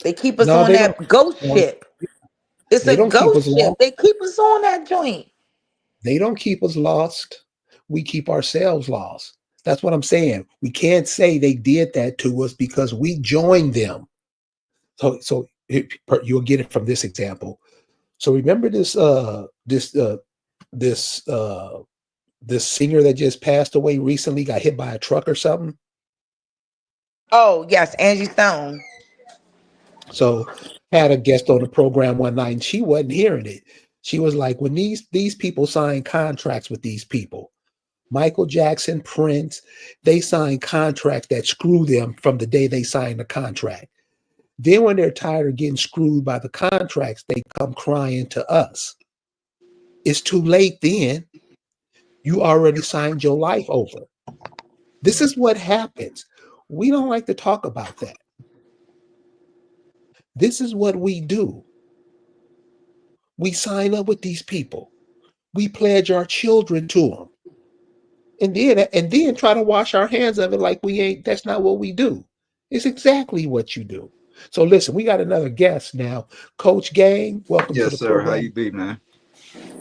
They keep us no, on they don't. that ghost No, ship. It's they a don't keep us ghost ship. lost. They keep us on that joint. They don't keep us lost. We keep ourselves lost. That's what I'm saying. We can't say they did that to us because we joined them. You'll get it from this example. So remember this singer that just passed away recently, got hit by a truck or something. Oh, yes, Angie Stone. So had a guest on the program one night and she wasn't hearing it. She was like, when these people sign contracts with these people, Michael Jackson, Prince, they sign contracts that screw them from the day they sign the contract. Then when they're tired of getting screwed by the contracts, they come crying to us. It's too late then. You already signed your life over. This is what happens. We don't like to talk about that. This is what we do. We sign up with these people. We pledge our children to them. And then try to wash our hands of it like we ain't that's not what we do. It's exactly what you do. So listen, we got another guest now. Coach Gang, welcome to Yes, the sir. How you program. be, man?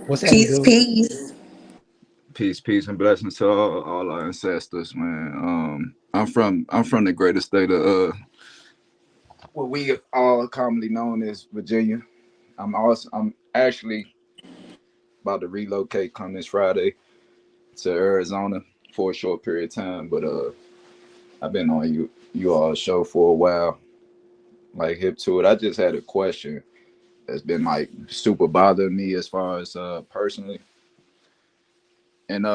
What's happening, Peace, dude? peace. Peace, peace, and blessings to all our ancestors, man. I'm from the greatest state of what we all commonly known as Virginia. I'm actually about to relocate come this Friday to Arizona for a short period of time, but I've been on you all show for a while, like hip to it. I just had a question that's been like super bothering me as far as personally, and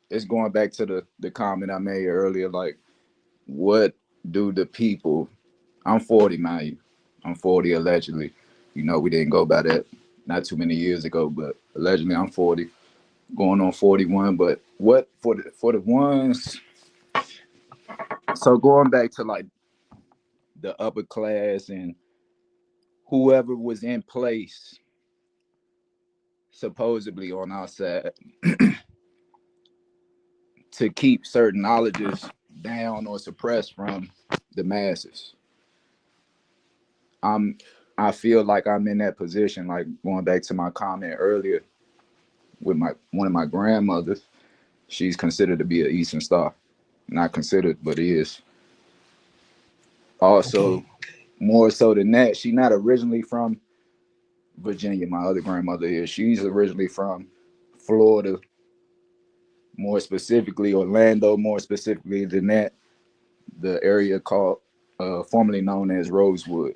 it's going back to the comment I made earlier. Like, what do the people? I'm 40, mind you. I'm 40 allegedly. We didn't go by that not too many years ago, but allegedly I'm 40. going on 41. But what for the ones? So going back to like the upper class and whoever was in place supposedly on our side to keep certain knowledges down or suppressed from the masses. I feel like I'm in that position, like going back to my comment earlier with one of my grandmothers. She's considered to be an Eastern Star. Not considered, but is. Also, Okay. more so than that, she's not originally from Virginia. My other grandmother is. She's originally from Florida, more specifically Orlando, more specifically than that, the area called formerly known as Rosewood.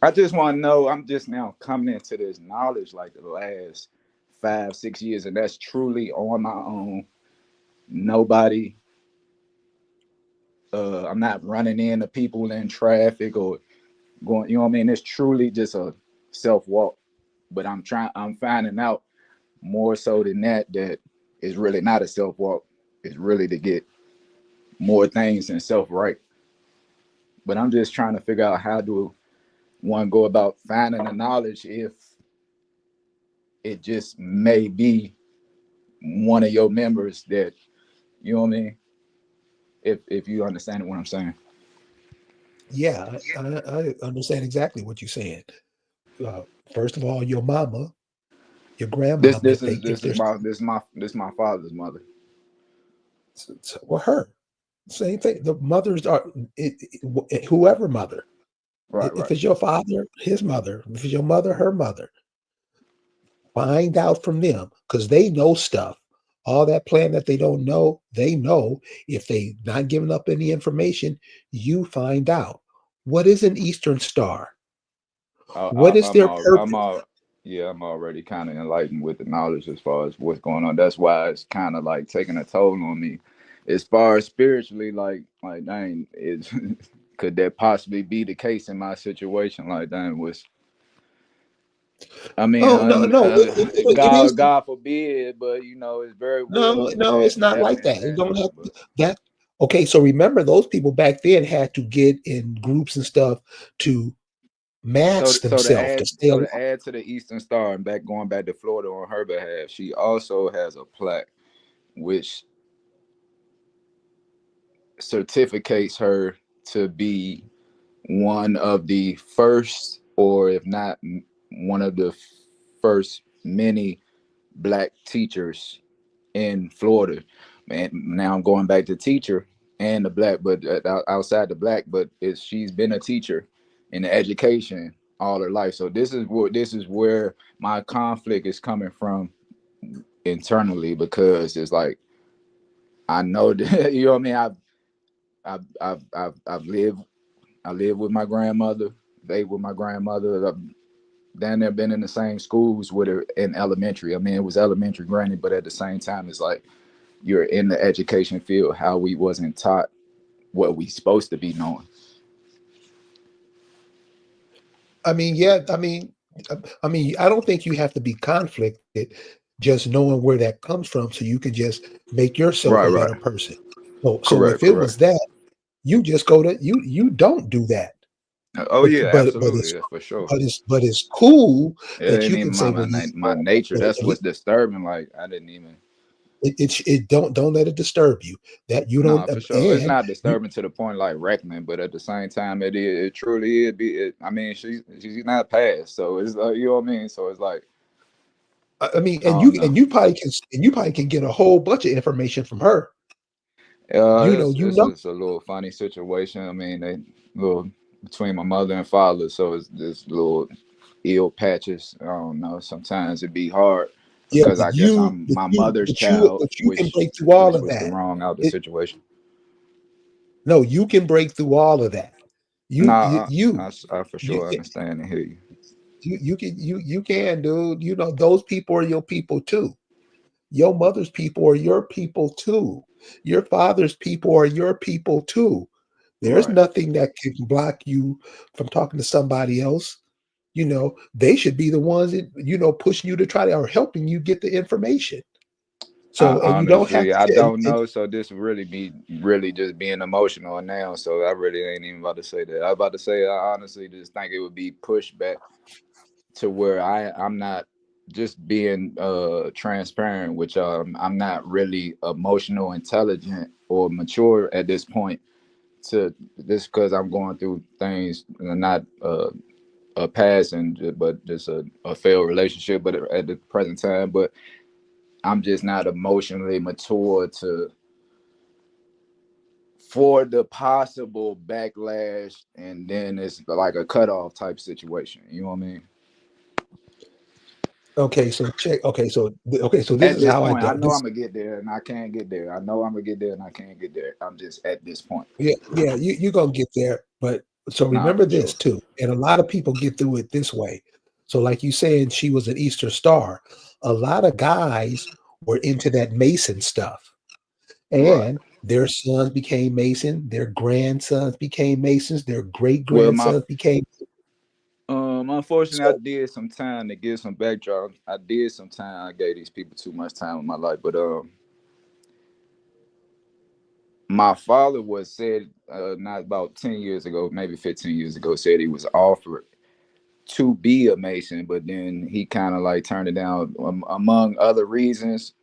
I just want to know, I'm just now coming into this knowledge like the last 5-6 years, and that's truly on my own. Nobody, I'm not running into people in traffic or going, you know what I mean? It's truly just a self walk. But I'm finding out more so than that it's really not a self walk. It's really to get more things than self right. But I'm just trying to figure out how do one go about finding the knowledge if it just may be one of your members that, you know what I mean? If you understand what I'm saying. Yeah, I understand exactly what you're saying. Uh, First of all, your mama, your This grandmama, this if they is if this is there's my this is my this is my father's mother. well, her same thing. The mothers are whoever mother. Right, If right. it's your father, his mother. If it's your mother, her mother. Find out from them because they know stuff. All that plan that they don't know, they know. If they not giving up any information, you find out. What is an Eastern Star? What is their I'm purpose? all yeah, I'm already kind of enlightened with the knowledge as far as what's going on. That's why it's kind of like taking a toll on me. As far as spiritually, like dang, it's could that possibly be the case in my situation? Like dang, was I mean, Oh no, no, it is. God forbid, but you know, it's very No, well no, that it's not like happened. that. It don't have But that. Okay, so remember, those people back then had to get in groups and stuff to so mask so to themselves to add stay so alive. to add to the Eastern Star and going back to Florida on her behalf, she also has a plaque which certificates her to be one of the first, or if not one of the first many black teachers in Florida. Man, now I'm going back to teacher and the black, but outside the black, but she's been a teacher in the education all her life. So this is where my conflict is coming from internally, because it's like I know that, you know what I mean. I've lived. I live with my grandmother. They with my grandmother. I've down there been in the same schools with her in elementary. I mean, it was elementary, granted, but at the same time, it's like you're in the education field. How we wasn't taught what we supposed to be knowing. I mean, yeah, I don't think you have to be conflicted. Just knowing where that comes from, so you can just make yourself Right, a right. better person. So if Correct, it correct. was that, you just go to you don't do that. Oh But yeah, but absolutely, it's yeah, for sure. but it's cool It that ain't you even can say, well, you my nature. but That's what's disturbing. Like I didn't even. it don't let it disturb you that you Nah, don't for sure. It's and not you disturbing to the point like reckoning, but at the same time, it truly is. I mean, she's not past, so it's you know what I mean. So it's like I mean, I don't know. and you probably can get a whole bunch of information from her. It's a little funny situation. I mean, they little between my mother and father, so it's this little ill patches. I don't know. Sometimes it'd be hard Yeah, because I guess I'm my mother's child, but you can break through all which of was the that. wrong out the It, situation. no, you can break through all of that. You you Nah, you I for you sure understand and hear you. you can, dude. You know those people are your people too. Your mother's people are your people too. Your father's people are your people too. There's Right. nothing that can block you from talking to somebody else. you know, they should be the ones that, you know, pushing you to try to, or helping you get the information. So, and you don't have Honestly, I to, don't know. So this really be really just being emotional now. So I really ain't even about to say that. I was about to say I honestly just think it would be pushed back to where I'm not just being transparent, which I'm not really emotional, intelligent, or mature at this point. To this because I'm going through things, not a past and but just a failed relationship, but at the present time, but I'm just not emotionally mature to for the possible backlash, and then it's like a cutoff type situation. You know what I mean? okay, so check, okay, so this At is this how I point, I do know I'm this. gonna get there, and I can't get there. I know I'm gonna get there, and I can't get there. I'm just at this point. Yeah, you're gonna get there. But so Nah, remember for sure. this too, and a lot of people get through it this way. So, like you saying, she was an Easter star. A lot of guys were into that Mason stuff, Right. and their sons became Mason, their grandsons became Masons, their great Well, my grandsons became. unfortunately, I So, did some time to give some backdrop. I did some time. I gave these people too much time in my life, but my father was said not about 10 years ago, maybe 15 years ago, said he was offered to be a Mason, but then he kind of like turned it down among other reasons.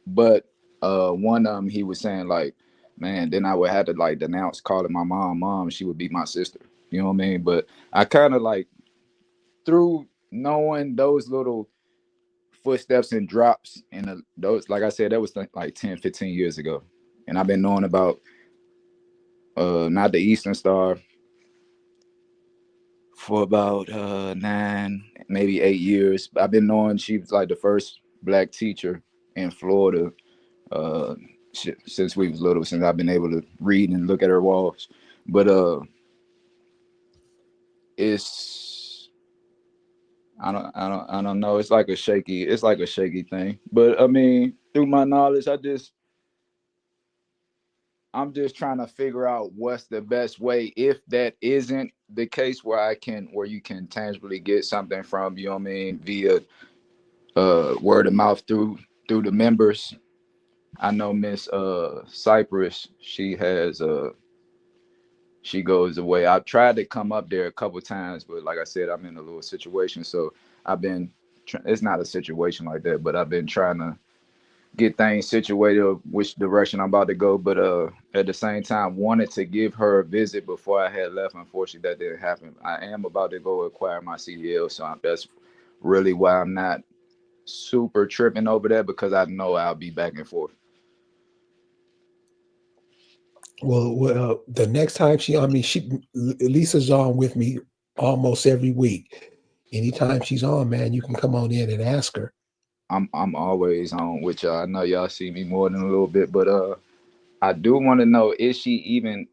But one of them, he was saying like, man, then I would have to like denounce calling my mom. She would be my sister. You know what I mean? But I kind of like through knowing those little footsteps and drops and those, like I said, that was like 10, 15 years ago. And I've been knowing about not the Eastern Star for about 9, maybe 8 years. I've been knowing she was like the first black teacher in Florida uh, since we was little, since I've been able to read and look at her walls. But it's I don't know. It's like a shaky thing. But I mean, through my knowledge, I'm just trying to figure out what's the best way if that isn't the case where you can tangibly get something from, you know what I mean, via word of mouth through the members. I know Miss Cypress, she goes away. I've tried to come up there a couple times, but like I said, I'm in a little situation, so I've been it's not a situation like that, but I've been trying to get things situated of which direction I'm about to go. But at the same time, wanted to give her a visit before I had left. Unfortunately, that didn't happen. I am about to go acquire my CDL, so that's really why I'm not super tripping over that, because I know I'll be back and forth. well, the next time I mean, Lisa's on with me almost every week. Anytime she's on, man, you can come on in and ask her. I'm always on with y'all. I know y'all see me more than a little bit, but I do want to know, is she even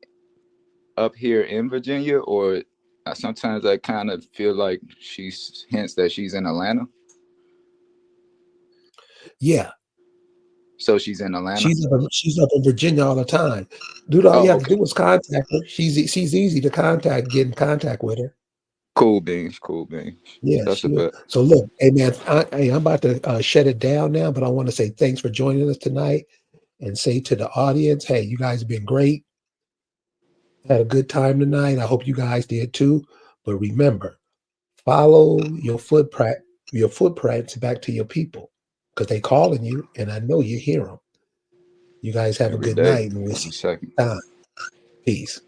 up here in Virginia, or sometimes I kind of feel like she's hints that she's in Atlanta. Yeah, So she's in Atlanta. she's up in Virginia all the time. Dude, all you Oh, have to okay. do is contact her. She's easy to contact, get in contact with her. Cool beans. Cool beans. Yeah, That's a she. bet. So look, hey man, I'm about to shut it down now, but I want to say thanks for joining us tonight, and say to the audience, hey, you guys have been great. Had a good time tonight. I hope you guys did too. But remember, follow your footprints back to your people, because they calling you, and I know you hear them. You guys have a Every good day, night, and we'll every see second. you next time. Peace.